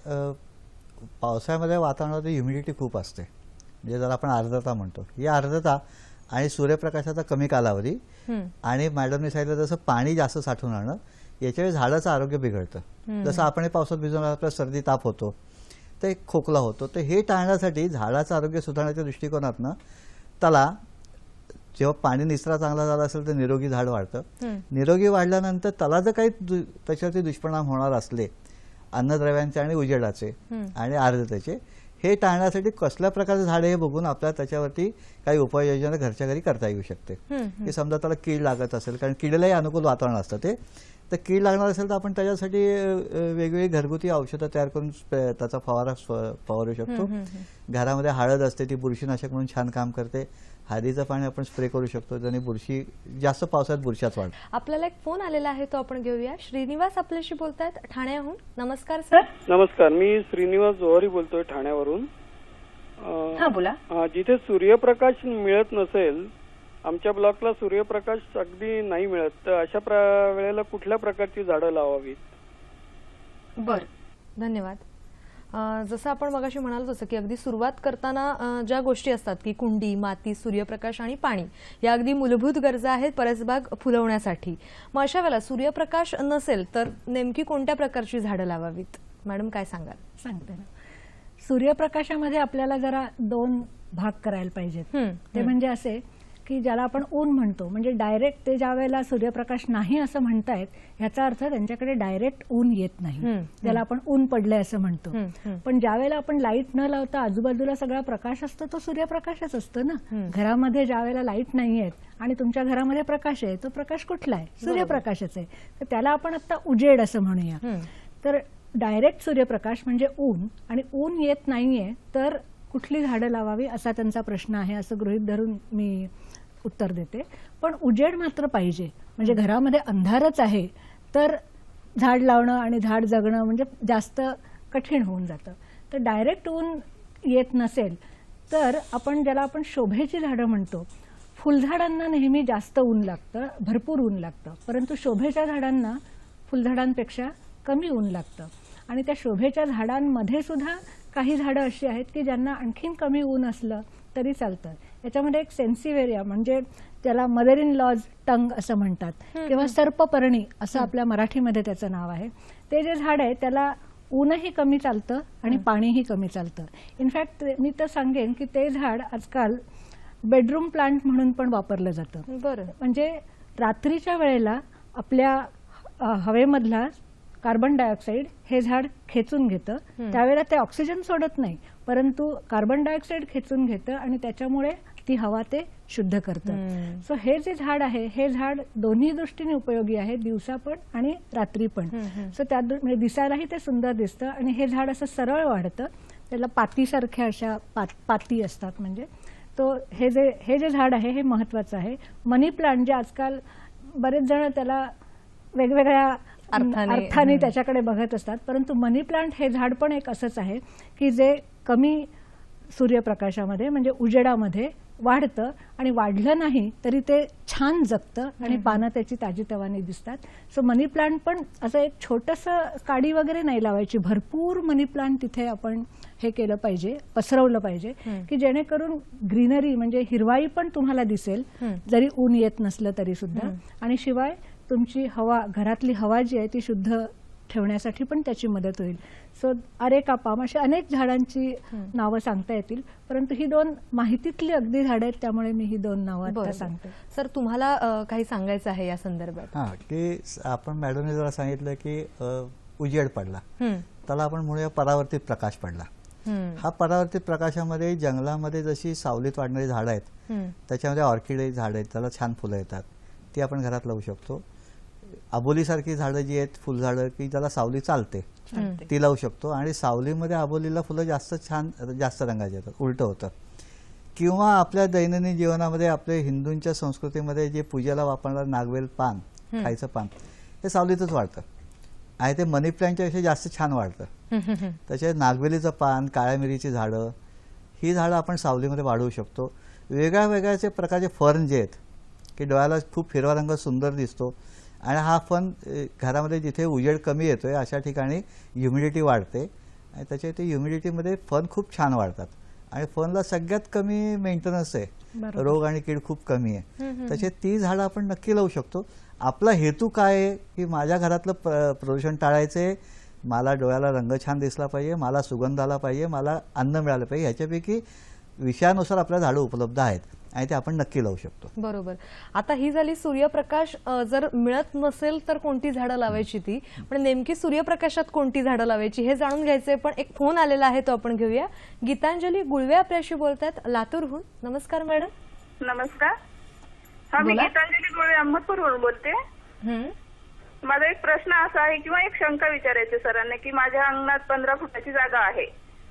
S3: पावसाळ्यामध्ये वातावरणात ह्युमिडिटी खूप असते, म्हणजे ज्याला आपण आर्द्रता म्हणतो. ही आर्द्रता आणि सूर्यप्रकाशाचा कमी कालावधी आणि मॅडमने सांगितलं तसं पाणी जास्त साठवून आणणं, याच्यावेळी झाडाचं आरोग्य बिघडतं. जसं आपण पावसात भिजून आपल्याला सर्दी ताप होतो, तर एक खोकला होतो. तर हे टाळण्यासाठी झाडाचं आरोग्य सुधारण्याच्या दृष्टिकोनातनं त्याला जेव्हा पाणी निचरा चांगला झाला असेल तर निरोगी झाड वाढतं. निरोगी वाढल्यानंतर त्याला जर काही त्याच्यावरती दुष्परिणाम होणार असले अन्नद्रव्यांचे आणि उजेडाचे आणि आर्द्रतेचे, हे टाळण्यासाठी कसल्या प्रकारचं झाड आहे हे बघून आपल्याला त्याच्यावरती काही उपाययोजना घरच्या घरी करता येऊ शकते. की समजा त्याला कीड लागत असेल, कारण किडीलाही अनुकूल वातावरण असतं ते, तर कीड लागणार असेल तर आपण त्याच्यासाठी वेगवेगळी घरगुती औषधं तयार करून त्याचा फवारा फवारू शकतो. घरामध्ये हळद असते, ती बुरशीनाशक म्हणून छान काम करते. हळदीचं पाणी आपण स्प्रे करू शकतो, त्याने बुरशी जास्त पावसात बुरशाच वाढ.
S1: आपल्याला एक फोन आलेला आहे, तो आपण घेऊया. श्रीनिवास आपल्याशी बोलतायत ठाण्याहून. नमस्कार सर.
S5: नमस्कार, मी श्रीनिवास जोहरी बोलतोय ठाण्यावरून.
S6: हा बोला.
S5: जिथे सूर्यप्रकाश मिळत नसेल, आमच्या ब्लॉकला सूर्यप्रकाश अगदी नाही मिळत, तर अशा वेळेला कुठल्या प्रकारची झाडं लावावीत?
S1: बर, धन्यवाद. जसं आपण मगाशी म्हणालो तसं की अगदी सुरुवात करताना ज्या गोष्टी असतात की कुंडी, माती, सूर्यप्रकाश आणि पाणी या अगदी मूलभूत गरजा आहेत परसबाग फुलवण्यासाठी. मग अशा वेळेला सूर्यप्रकाश नसेल तर नेमकी कोणत्या प्रकारची झाडं लावावीत? मॅडम काय सांगाल?
S2: सांगते ना. सूर्यप्रकाशामध्ये आपल्याला जरा 2 भाग करायला पाहिजेत. ते म्हणजे असे की ज्याला आपण ऊन म्हणतो, म्हणजे डायरेक्ट ते ज्या वेळेला सूर्यप्रकाश नाही असं म्हणतायत, ह्याचा अर्थ त्यांच्याकडे डायरेक्ट ऊन येत नाही, ज्याला आपण ऊन पडलंय असं म्हणतो. पण ज्या वेळेला आपण लाईट न लावता आजूबाजूला सगळा प्रकाश असतो, तो सूर्यप्रकाशच असतो ना. घरामध्ये ज्या वेळेला लाईट नाही आहेत आणि तुमच्या घरामध्ये प्रकाश आहे, तो प्रकाश कुठला आहे? सूर्यप्रकाशच आहे. तर त्याला आपण आता उजेड असं म्हणूया. तर डायरेक्ट सूर्यप्रकाश म्हणजे ऊन, आणि ऊन येत नाहीये तर कुठली झाडं लावावी असा त्यांचा प्रश्न आहे, असं गृहीत धरून मी उत्तर देते. पण उजेड मात्र पाहिजे. म्हणजे घरामध्ये अंधारच आहे तर झाड लावणं आणि झाड जगणं म्हणजे जास्त कठीण होऊन जातं. तर डायरेक्ट ऊन येत नसेल तर आपण ज्याला आपण शोभेची झाडं म्हणतो, फुलझाडांना नेहमी जास्त ऊन लागतं, भरपूर ऊन लागतं, परंतु शोभेच्या झाडांना फुलझाडांपेक्षा कमी ऊन लागतं. आणि त्या शोभेच्या झाडांमध्ये सुद्धा काही झाडं अशी आहेत की ज्यांना आणखीन कमी ऊन असलं तरी चालतं. याच्यामध्ये एक सेन्सिवेरिया, म्हणजे त्याला मदर इन लॉज टंग असं म्हणतात, किंवा सर्पपर्णी असं आपल्या मराठीमध्ये त्याचं नाव आहे. ते जे झाड आहे त्याला ऊनही कमी चालतं आणि पाणीही कमी चालतं. इनफॅक्ट मी तर सांगेन की ते झाड आजकाल बेडरूम प्लांट म्हणून पण वापरलं जातं.
S1: बरं.
S2: म्हणजे रात्रीच्या वेळेला आपल्या हवेमधला कार्बन डायऑक्साईड हे झाड खेचून घेतं. त्यावेळेला ते ऑक्सिजन सोडत नाही, परंतु कार्बन डायऑक्साईड खेचून घेतं आणि त्याच्यामुळे ती हवा ते शुद्ध करतं. सो हे जे झाड आहे, हे झाड दोन्ही दृष्टीने उपयोगी आहे, दिवसा पण आणि रात्री पण. सो त्या दिसायलाही ते सुंदर दिसतं आणि हे झाड असं सरळ वाढतं. त्याला पातीसारख्या अशा पाती असतात. म्हणजे तो हे जे झाड आहे हे महत्वाचं आहे. मनी प्लांट जे आजकाल बरेच जण त्याला वेगवेगळ्या अर्थाने त्याच्याकडे बघत असतात, परंतु मनी प्लांट हे झाड पण एक असंच आहे की जे कमी सूर्यप्रकाशामध्ये म्हणजे उजेडामध्ये वाढतं आणि वाढलं नाही तरी ते छान जगतं आणि पानं त्याची ताजीतवानी दिसतात. सो मनी प्लांट पण असं एक छोटंसं काडी वगैरे नाही लावायची, भरपूर मनी प्लांट तिथे आपण हे केलं पाहिजे, पसरवलं पाहिजे की जेणेकरून ग्रीनरी म्हणजे हिरवाई पण तुम्हाला दिसेल जरी ऊन येत नसलं तरी सुद्धा. आणि शिवाय तुमची हवा, घरातली हवा जी आहे ती शुद्ध ठेवण्यासाठी पण त्याची मदत होईल. सो अरेका पाम अशी अनेक झाडांची नावं सांगता येतील, परंतु ही 2 माहितीतली अगदी झाडं आहेत, त्यामुळे मी ही 2 नावं आता सांगते.
S1: सर, तुम्हाला काही सांगायचं आहे या संदर्भात?
S3: हां, की आपण मॅडमने जरा सांगितलं की उजेड पडला, त्याला आपण म्हणूया परावर्तित प्रकाश पडला. हा परावर्तित प्रकाशामध्ये जंगलामध्ये जशी सावलीत वाढणारी झाडं आहेत, त्याच्यामध्ये ऑर्किड झाड आहेत, त्याला छान फुलं येतात, ती आपण घरात लावू शकतो. अबोलीसारखी झाडं जी आहेत, फुलझाडं की ज्याला सावली चालते, ती लावू शकतो. आणि सावलीमध्ये अबोलीला फुलं जास्त रंगाची येतात, उलटं होतं. किंवा आपल्या दैनंदिन जीवनामध्ये आपल्या हिंदूंच्या संस्कृतीमध्ये जे पूजेला वापरणारं नागवेल पान, खायचं पान, हे सावलीतच वाढतं आणि ते मनी प्लांटच्या पेक्षा जास्त छान वाढतं. त्याच्या नागवेलीचं पान, काळ्या मिरीची झाडं, ही झाडं आपण सावलीमध्ये वाढवू शकतो. वेगळ्या वेगळ्या प्रकारचे फर्न जे आहेत की डोळ्याला खूप हिरवा रंग सुंदर दिसतो, आणि हा फन घरामध्ये जिथे उजेड कमी येतोय अशा ठिकाणी ह्युमिडिटी वाढते आणि त्याच्या ते ह्युमिडिटीमध्ये फन खूप छान वाढतात. आणि फनला सगळ्यात कमी मेंटेनन्स आहे, रोग आणि कीड खूप कमी आहे. त्याचे ती झाडं आपण नक्की लावू शकतो. आपला हेतू काय आहे की माझ्या घरातलं प्रदूषण टाळायचंय, मला डोळ्याला रंग छान दिसला पाहिजे, मला सुगंध आला पाहिजे, मला अन्न मिळालं पाहिजे, ह्याच्यापैकी विषयानुसार आपल्या झाडं उपलब्ध आहेत आणि ते आपण नक्की लावू शकतो.
S1: बरोबर. आता ही झाली सूर्यप्रकाश जर मिळत नसेल तर कोणती झाडं लावायची ती, पण नेमकी सूर्यप्रकाशात कोणती झाडं लावायची हे जाणून घ्यायचंय. पण एक फोन आलेला आहे तो आपण घेऊया. गीतांजली गुळवे आपल्याशी बोलतात लातूरहून. नमस्कार मॅडम.
S6: नमस्कार. हा, मी गीतांजली गुळवे अहमदपूरवरून बोलते. माझा एक प्रश्न असा आहे किंवा एक शंका विचारायची सरांना की माझ्या अंगणात 15 फुटाची जागा आहे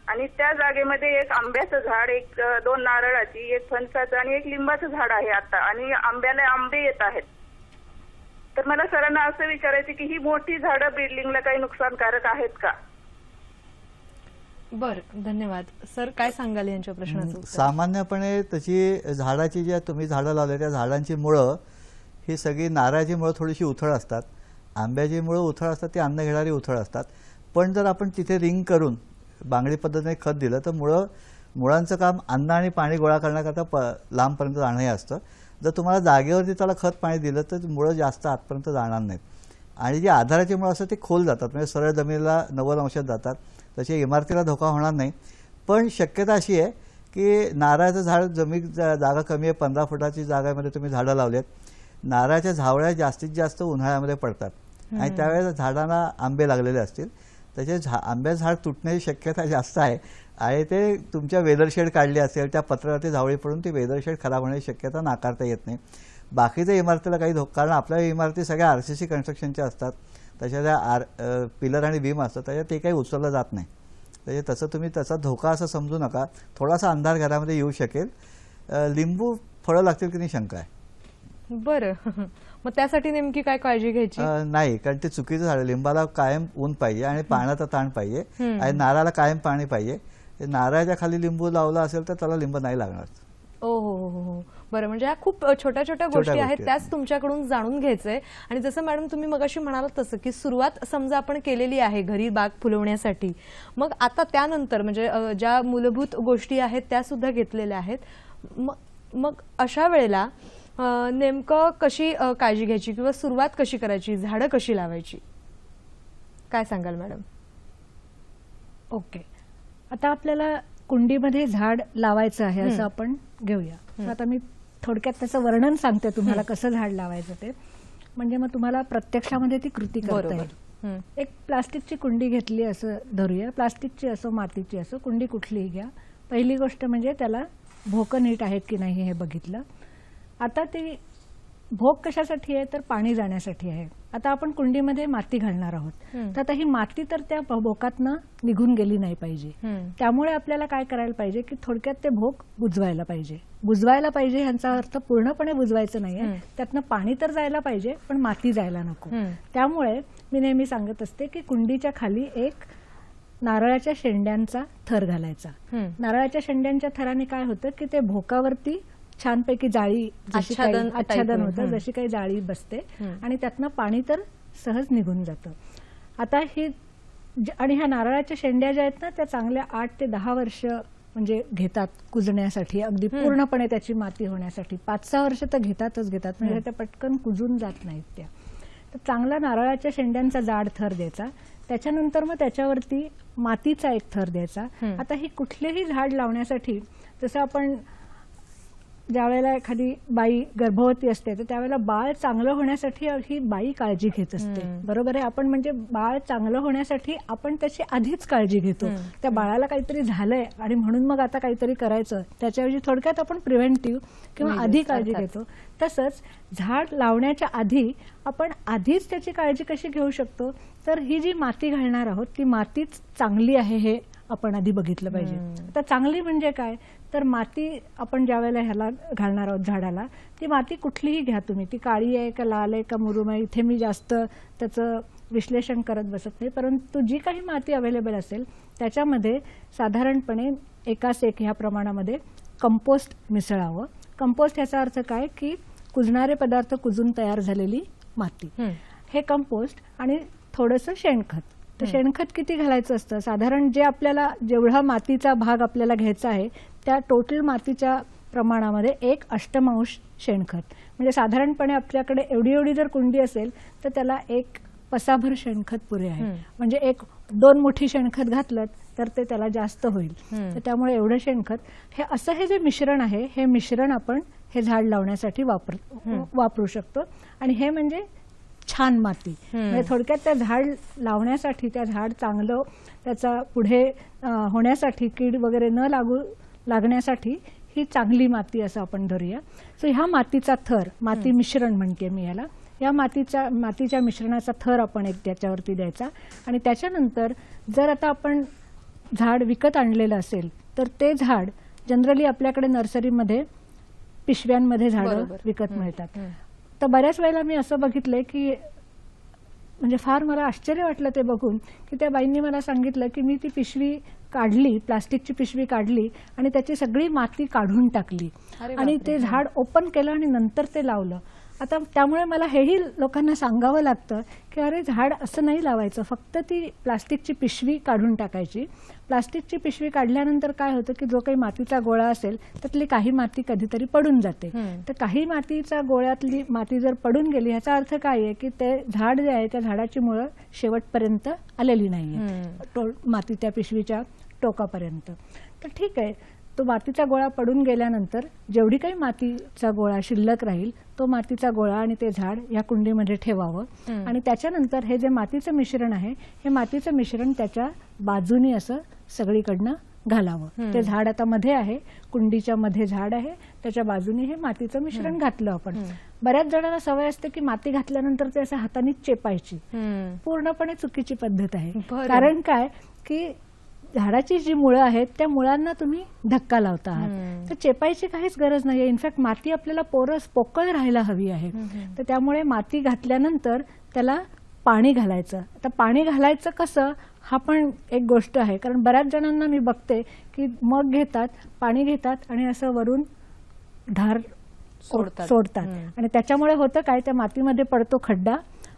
S6: आणि त्या जागेमध्ये एक आंब्याचं झाड, एक 2 नारळाची, एक फणसाचं आणि एक लिंबाचं झाड आहे आता, आणि आंब्याला आंबे येत आहेत. तर मला सरांना असं विचारायचं की ही मोठी झाडं बिल्डिंगला काही नुकसानकारक आहेत का?
S1: बर, धन्यवाद. सर काय सांगाल यांच्या प्रश्नाचं?
S3: सामान्यपणे तशी झाडाची जी तुम्ही झाडं लावले त्या झाडांची मुळं ही सगळी, नारळाची मुळं थोडीशी उथळ असतात, आंब्याची मुळं उथळ असतात, ती अन्न घेणारी उथळ असतात. पण जर आपण तिथे रिंग करून बांगडी पद्धतीने खत दिलं तर मुळांचं काम अन्न आणि पाणी गोळा करण्याकरता लांबपर्यंत जाणं हे असतं. जर तुम्हाला जागेवरती त्याला खत पाणी दिलं तर मुळं जास्त आतपर्यंत जाणार नाहीत. आणि जी आधाराची मुळं असतात ते खोल जातात, म्हणजे सरळ जमिनीला 90 अंशात जातात. तसे इमारतीला धोका होणार नाही. पण शक्यता अशी आहे की नारळाचं झाड जागा कमी आहे, 15 फुटाची जागामध्ये तुम्ही झाडं लावलेत, नारळाच्या झावळ्या जास्तीत जास्त उन्हाळ्यामध्ये पडतात आणि त्यावेळेस झाडांना आंबे लागलेले असतील, त्याचे आंब्याचं झाड तुटण्याची शक्यता जास्त आहे. आणि ते तुमच्या वेदरशेड काढली असेल, त्या पत्रावरती झावळी पडून ती वेदरशेड खराब होण्याची शक्यता नाकारता येत नाही. बाकीच्या इमारतीला काही धोका, कारण आपल्या इमारती सगळ्या RCC कन्स्ट्रक्शनच्या असतात, तशा त्या पिलर आणि बीम असतात, त्याच्यात ते काही उचललं जात नाही. म्हणजे तसं तुम्ही त्याचा धोका असं समजू नका. थोडासा अंधार घरामध्ये येऊ शकेल. लिंबू फळं लागतील की नाही शंका आहे.
S1: बरं, मग त्यासाठी नेमकी काय काळजी घ्यायची?
S3: नाही, कारण ते चुकीचं झालं. लिंबाला कायम ऊन पाहिजे आणि पाण्याचा ताण पाहिजे आणि नारळाला कायम पाणी पाहिजे. नारळाच्या खाली लिंबू लावला असेल तर त्याला लिंब नाही लागणार.
S1: ओ हो हो हो. बरं, म्हणजे ह्या खूप छोट्या छोट्या गोष्टी आहेत, त्याच तुमच्याकडून जाणून घ्यायचंय. आणि जसं मॅडम तुम्ही मगाशी म्हणालात तसं की सुरुवात समजा आपण केलेली आहे घरी बाग फुलवण्यासाठी, मग आता त्यानंतर म्हणजे ज्या मूलभूत गोष्टी आहेत त्या सुद्धा घेतलेल्या आहेत. मग अशा वेळेला नेमकं कशी काळजी घ्यायची किंवा सुरुवात कशी करायची, झाडं कशी लावायची, काय सांगाल मॅडम?
S2: ओके, आता आपल्याला कुंडीमध्ये झाड लावायचं आहे असं आपण घेऊया. आता मी थोडक्यात त्याचं वर्णन सांगते तुम्हाला कसं झाड लावायचं ते, म्हणजे मग तुम्हाला प्रत्यक्षामध्ये ती कृती करता येईल. एक प्लास्टिकची कुंडी घेतली असं धरूया, प्लास्टिकची असो मातीची असो, कुंडी कुठलीही घ्या. पहिली गोष्ट म्हणजे त्याला भोकं नीट आहेत की नाही हे बघितलं. आता ती भोक कशासाठी आहे तर पाणी जाण्यासाठी आहे. आता आपण कुंडीमध्ये माती घालणार आहोत, तर आता ही माती तर त्या भोकातनं निघून गेली नाही पाहिजे. त्यामुळे आपल्याला काय करायला पाहिजे की थोडक्यात ते भोक बुजवायला पाहिजे. बुजवायला पाहिजे ह्याचा अर्थ पूर्णपणे बुजवायचं नाहीये, त्यातनं पाणी तर जायला पाहिजे पण माती जायला नको. त्यामुळे मी नेहमी सांगत असते की कुंडीच्या खाली एक नारळाच्या शेंड्यांचा थर घालायचा. नारळाच्या शेंड्यांच्या थराने काय होतं की ते भोकावरती छानपैकी जाळी आच्छादन होतं, जशी काही जाळी बसते आणि त्यातनं पाणी तर सहज निघून जातं. आता ही आणि ह्या नारळाच्या शेंड्या ज्या आहेत ना त्या चांगल्या 8 ते 10 वर्ष म्हणजे घेतात कुजण्यासाठी, अगदी पूर्णपणे त्याची माती होण्यासाठी. 5-6 वर्ष तर घेतातच म्हणजे त्या पटकन कुजून जात नाहीत त्या. तर चांगला नारळाच्या शेंड्यांचा जाड थर द्यायचा. त्याच्यानंतर मग त्याच्यावरती मातीचा एक थर द्यायचा. आता ही कुठलेही झाड लावण्यासाठी जसं आपण ज्या वेळेला एखादी बाई गर्भवती असते तर त्यावेळेला बाळ चांगलं होण्यासाठी ही बाई काळजी घेत असते, बरोबर आहे. आपण म्हणजे बाळ चांगलं होण्यासाठी आपण त्याची आधीच काळजी घेतो. त्या बाळाला काहीतरी झालंय आणि म्हणून मग आता काहीतरी करायचं, त्याच्याऐवजी थोडक्यात आपण प्रिव्हेंटिव्ह किंवा आधी काळजी घेतो. तसंच झाड लावण्याच्या आधी आपण आधीच त्याची काळजी कशी घेऊ शकतो तर ही जी माती घालणार आहोत ती मातीच चांगली आहे हे आपण आधी बघितलं पाहिजे. आता चांगली म्हणजे काय तर माती आपण ज्या वेळेला ह्याला घालणार आहोत झाडाला, ती माती कुठलीही घ्या तुम्ही, ती काळी आहे का लाल आहे का मुरुम आहे, इथे मी जास्त त्याचं विश्लेषण करत बसत नाही. परंतु जी काही माती अवेलेबल असेल त्याच्यामध्ये साधारणपणे 1:1 ह्या प्रमाणामध्ये कंपोस्ट मिसळावं. कंपोस्ट ह्याचा अर्थ काय की कुजणारे पदार्थ कुजून तयार झालेली माती, हे कंपोस्ट आणि थोडंसं शेणखत. तर शेणखत किती घालायचं असतं साधारण जे आपल्याला जेवढा मातीचा भाग आपल्याला घ्यायचा आहे त्या टोटल मातीच्या प्रमाणामध्ये 1/8 शेणखत. म्हणजे साधारणपणे आपल्याकडे एवढी जर कुंडी असेल तर त्याला 1 पसाभर शेणखत पुरे आहे. म्हणजे 1-2 मुठी शेणखत घातलं तर ते त्याला जास्त होईल. तर त्यामुळे एवढं शेणखत हे जे मिश्रण आहे, हे मिश्रण आपण हे झाड लावण्यासाठी वापरू शकतो. आणि हे म्हणजे छान माती. म्हणजे थोडक्यात त्या झाड लावण्यासाठी, त्या झाड चांगलं त्याचा पुढे होण्यासाठी, कीड वगैरे न लागण्यासाठी ही चांगली माती असं आपण धरूया. सो ह्या मातीचा थर, माती मिश्रण म्हणते मी याला, या मातीच्या मिश्रणाचा थर आपण एक त्याच्यावरती द्यायचा. आणि त्याच्यानंतर जर आता आपण झाड विकत आणलेलं असेल तर ते झाड जनरली आपल्याकडे नर्सरीमध्ये पिशव्यांमध्ये झाडं विकत मिळतात. तर बऱ्याच वेळेला मी असं बघितलंय की म्हणजे फार मला आश्चर्य वाटलं ते बघून की त्या बाईंनी मला सांगितलं की मी ती पिशवी काढली, प्लास्टिकची पिशवी काढली आणि त्याची सगळी माती काढून टाकली आणि ते झाड ओपन केलं आणि नंतर ते लावलं. आता त्यामुळे मला हेही लोकांना सांगावं लागतं की अरे झाड असं नाही लावायचं, फक्त ती प्लास्टिकची पिशवी काढून टाकायची. प्लास्टिकची पिशवी काढल्यानंतर काय होतं की जो काही मातीचा गोळा असेल त्यातली काही माती कधीतरी पडून जाते. तर काही मातीच्या गोळ्यातली माती जर पडून गेली ह्याचा अर्थ काय आहे की ते झाड जे आहे त्या झाडाची मुळं शेवटपर्यंत आलेली नाहीये, माती त्या पिशवीच्या टोकापर्यंत. तर ठीक आहे, तो मातीचा गोळा पडून गेल्यानंतर जेवढी काही मातीचा गोळा शिल्लक राहील तो मातीचा गोळा आणि ते झाड या कुंडीमध्ये ठेवावं. आणि त्याच्यानंतर हे जे मातीचं मिश्रण आहे हे मातीचं मिश्रण त्याच्या बाजूनी असं सगळीकडनं घालावं. ते झाड आता मध्ये आहे, कुंडीच्या मध्ये झाड आहे, त्याच्या बाजूनी हे मातीचं मिश्रण घातलं आपण. बऱ्याच जणांना सवय असते की माती घातल्यानंतर ते असं हाताने चेपायची. पूर्णपणे चुकीची पद्धत आहे. कारण काय की झाडाची जी मुळं आहेत त्या मुळांना तुम्ही धक्का लावता आहात. तर चेपायची काहीच गरज नाहीये. इनफॅक्ट माती आपल्याला पोकळ राहायला हवी आहे. तर त्यामुळे माती घातल्यानंतर त्याला पाणी घालायचं. आता पाणी घालायचं कसं हा पण एक गोष्ट आहे, कारण बऱ्याच जणांना मी बघते की मग घेतात, पाणी घेतात आणि असं वरून धार सोडतात आणि त्याच्यामुळे होतं काय, त्या मातीमध्ये पडतो खड्डा,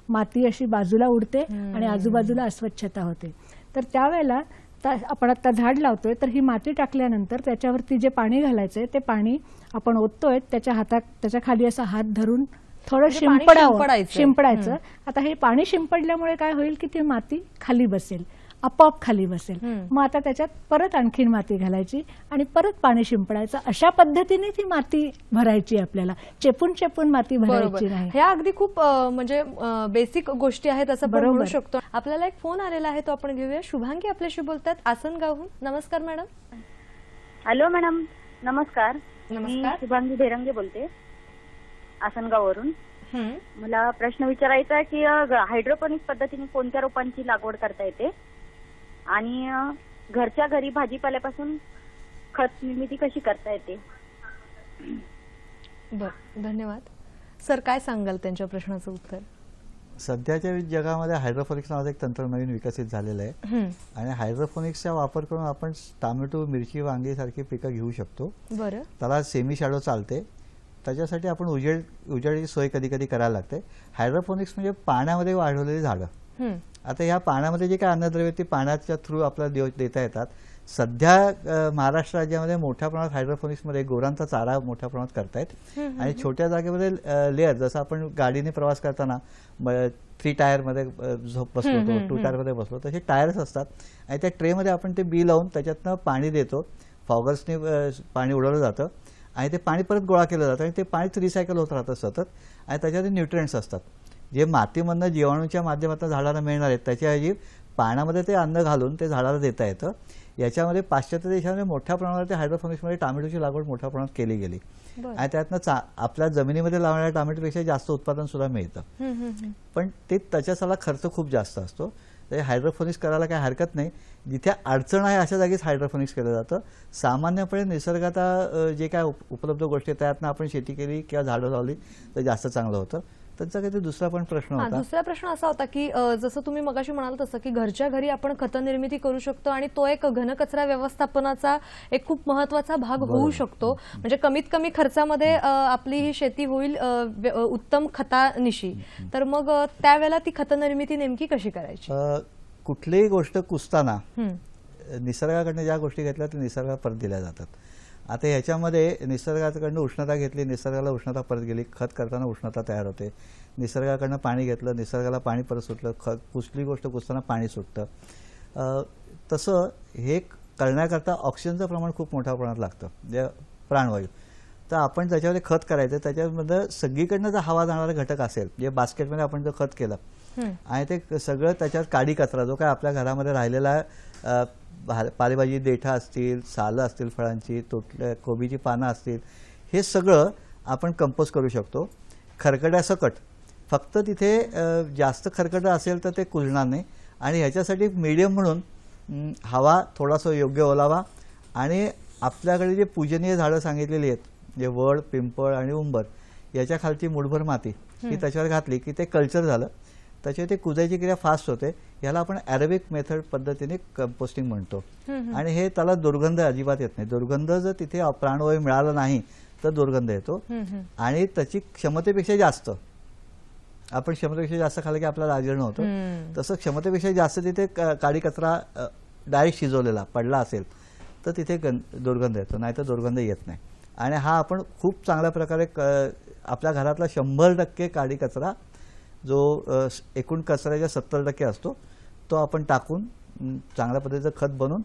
S2: माती अशी बाजूला उडते आणि आजूबाजूला अस्वच्छता होते. तर त्यावेळेला आपण आता झाड लावतोय तर ही माती टाकल्यानंतर त्याच्यावरती जे पाणी घालायचंय ते पाणी आपण ओततोय, त्याच्या खाली असा हात धरून थोडं शिंपडायचं. आता हे पाणी शिंपडल्यामुळे काय होईल की ती माती खाली बसेल, आपोआप खाली बसेल. मग आता त्याच्यात परत आणखीन माती घालायची आणि परत पाणी शिंपडायचं. अशा पद्धतीने ती माती भरायची, आपल्याला चेपून माती भरायची नाही.
S1: ह्या अगदी खूप म्हणजे बेसिक गोष्टी आहेत असं आपण म्हणू शकतो. आपल्याला एक फोन आलेला आहे तो आपण घेऊया. शुभांगी आपल्याशी बोलतात आसनगावहून. नमस्कार मॅडम.
S7: हॅलो मॅडम, नमस्कार. मी शुभांगी ढेरंगे बोलते आसनगाववरून. मला प्रश्न विचारायचा आहे की हायड्रोपोनिक्स पद्धतीने कोणत्या रोपांची लागवड करता येते आणि घरच्या घरी भाजीपाल्यापासून खत निर्मिती कशी करता येते?
S1: बरं, धन्यवाद. सर काय सांगाल त्यांच्या प्रश्नाचं उत्तर?
S3: सध्याच्या जगामध्ये हायड्रोपोनिक्स नावाचं एक तंत्र नवीन विकसित झालेलं आहे आणि हायड्रोपोनिक्सचा वापर करून आपण टोमॅटो, मिरची, वांगी सारखी पिकं घेऊ शकतो.
S1: बरं.
S3: त्याला सेमी शॅडो चालते. त्याच्यासाठी आपण उजेडाची सोय कधी कधी करायला लागते. हायड्रोपोनिक्स म्हणजे पाण्यामध्ये वाढवलेली झाडं. आता ह्या पाण्यामध्ये जे काही अन्नद्रव्य ती पाण्याच्या थ्रू आपल्याला देता येतात. सध्या महाराष्ट्र राज्यामध्ये मोठ्या प्रमाणात हायड्रोपोनिक्समध्ये गुरांचा चारा मोठ्या प्रमाणात करतायत आणि छोट्या जागेमध्ये लेअर, जसं आपण गाडीने प्रवास करताना 3 टायरमध्ये बसलो, 2 टायरमध्ये बसलो, तसे टायर्स असतात आणि त्या ट्रेमध्ये आपण ते बी लावून त्याच्यातनं पाणी देतो. फॉगर्सने पाणी उडवलं जातं आणि ते पाणी परत गोळा केलं जातं आणि ते पाणीच रिसायकल होत राहतं सतत. आणि त्याच्यामध्ये न्यूट्रिएंट्स असतात जे मातीमधनं जीवाणूच्या माध्यमातून झाडाला मिळणार आहेत. त्याच्याऐवजी पाण्यामध्ये ते अन्न घालून ते झाडाला देता येतं. याच्यामध्ये पाश्चात्य देशामध्ये मोठ्या प्रमाणात हायड्रोपोनिक्समध्ये टोमॅटोची लागवड मोठ्या प्रमाणात केली गेली आणि त्यातनं आपल्या जमिनीमध्ये लावणाऱ्या टोमॅटोपेक्षा जास्त उत्पादन सुद्धा मिळतं. पण ते त्याच्यासाठी खर्च खूप जास्त असतो. तर हायड्रोपोनिक्स करायला काही हरकत नाही. जिथे अडचण आहे अशा जागीच हायड्रोपोनिक्स केलं जातं. सामान्यपणे निसर्गात जे काय उपलब्ध गोष्टी त्यातनं आपण शेती केली किंवा झाडं लावली तर जास्त चांगलं होतं. त्यांचा काही दुसरा पण प्रश्न होता.
S1: दुसरा प्रश्न असा होता की जसं तुम्ही मगाशी म्हणाल तसं की घरच्या घरी आपण खत निर्मिती करू शकतो आणि तो एक घनकचरा व्यवस्थापनाचा एक खूप महत्वाचा भाग होऊ शकतो. म्हणजे कमीत कमी खर्चामध्ये आपली ही शेती होईल उत्तम खतानिशी. तर मग त्यावेळेला ती खत निर्मिती नेमकी कशी करायची?
S3: कुठलीही गोष्ट कुसताना निसर्गाकडनं ज्या गोष्टी घेतल्या त्या निसर्गाला परत दिल्या जातात. आता ह्याच्यामध्ये निसर्गाकडनं उष्णता घेतली, निसर्गाला उष्णता परत गेली, खत करताना उष्णता तयार होते. निसर्गाकडनं पाणी घेतलं, निसर्गाला पाणी परत सुटलं, कुठली गोष्ट कुसताना पाणी सुटतं. तसं हे करण्याकरता ऑक्सिजनचं प्रमाण खूप मोठ्या प्रमाणात लागतं, म्हणजे प्राणवायू. तर आपण त्याच्यामध्ये खत करायचं, त्याच्यामध्ये सगळीकडनं जर हवा जाणारा घटक असेल, म्हणजे बास्केटमध्ये आपण जर खत केलं आणि ते सगळं त्याच्यात काडी कचरा जो काय आपल्या घरामध्ये राहिलेला पालेभाजी, देठा असतील, सालं असतील फळांची, कोबीची पानं असतील, हे सगळं आपण कंपोस्ट करू शकतो खरकड्यासकट. फक्त तिथे जास्त खरकटं असेल तर ते कुजणार नाही. आणि ह्याच्यासाठी मीडियम म्हणून हवा थोडासा योग्य ओलावा आणि आपल्याकडे जे पूजनीय झाडं सांगितलेली आहेत, जे वड, पिंपळ आणि उंबर, याच्या खालची मुठभर माती ही त्याच्यावर घातली की ते कल्चर झालं. त्याच्यावर ते कुजायची क्रिया फास्ट होते. याला आपण ॲरेबिक मेथड पद्धतीने कंपोस्टिंग म्हणतो. आणि हे त्याला दुर्गंध अजिबात येत नाही. दुर्गंध जर तिथे प्राणवायू मिळाला नाही तर दुर्गंध येतो. आणि त्याची क्षमतेपेक्षा जास्त, आपण क्षमतेपेक्षा जास्त खाल्लं की आपल्याला आजीर्ण होतं, तसं क्षमतेपेक्षा जास्त तिथे काडी कचरा डायरेक्ट शिजवलेला पडला असेल तर तिथे दुर्गंध येतो, नाही तर दुर्गंध येत नाही. आणि हा आपण खूप चांगल्या प्रकारे आपल्या घरातला 100% काडी कचरा जो एकूण कचऱ्याच्या 70% असतो तो आपण टाकून चांगल्या पद्धतीचं खत बनवून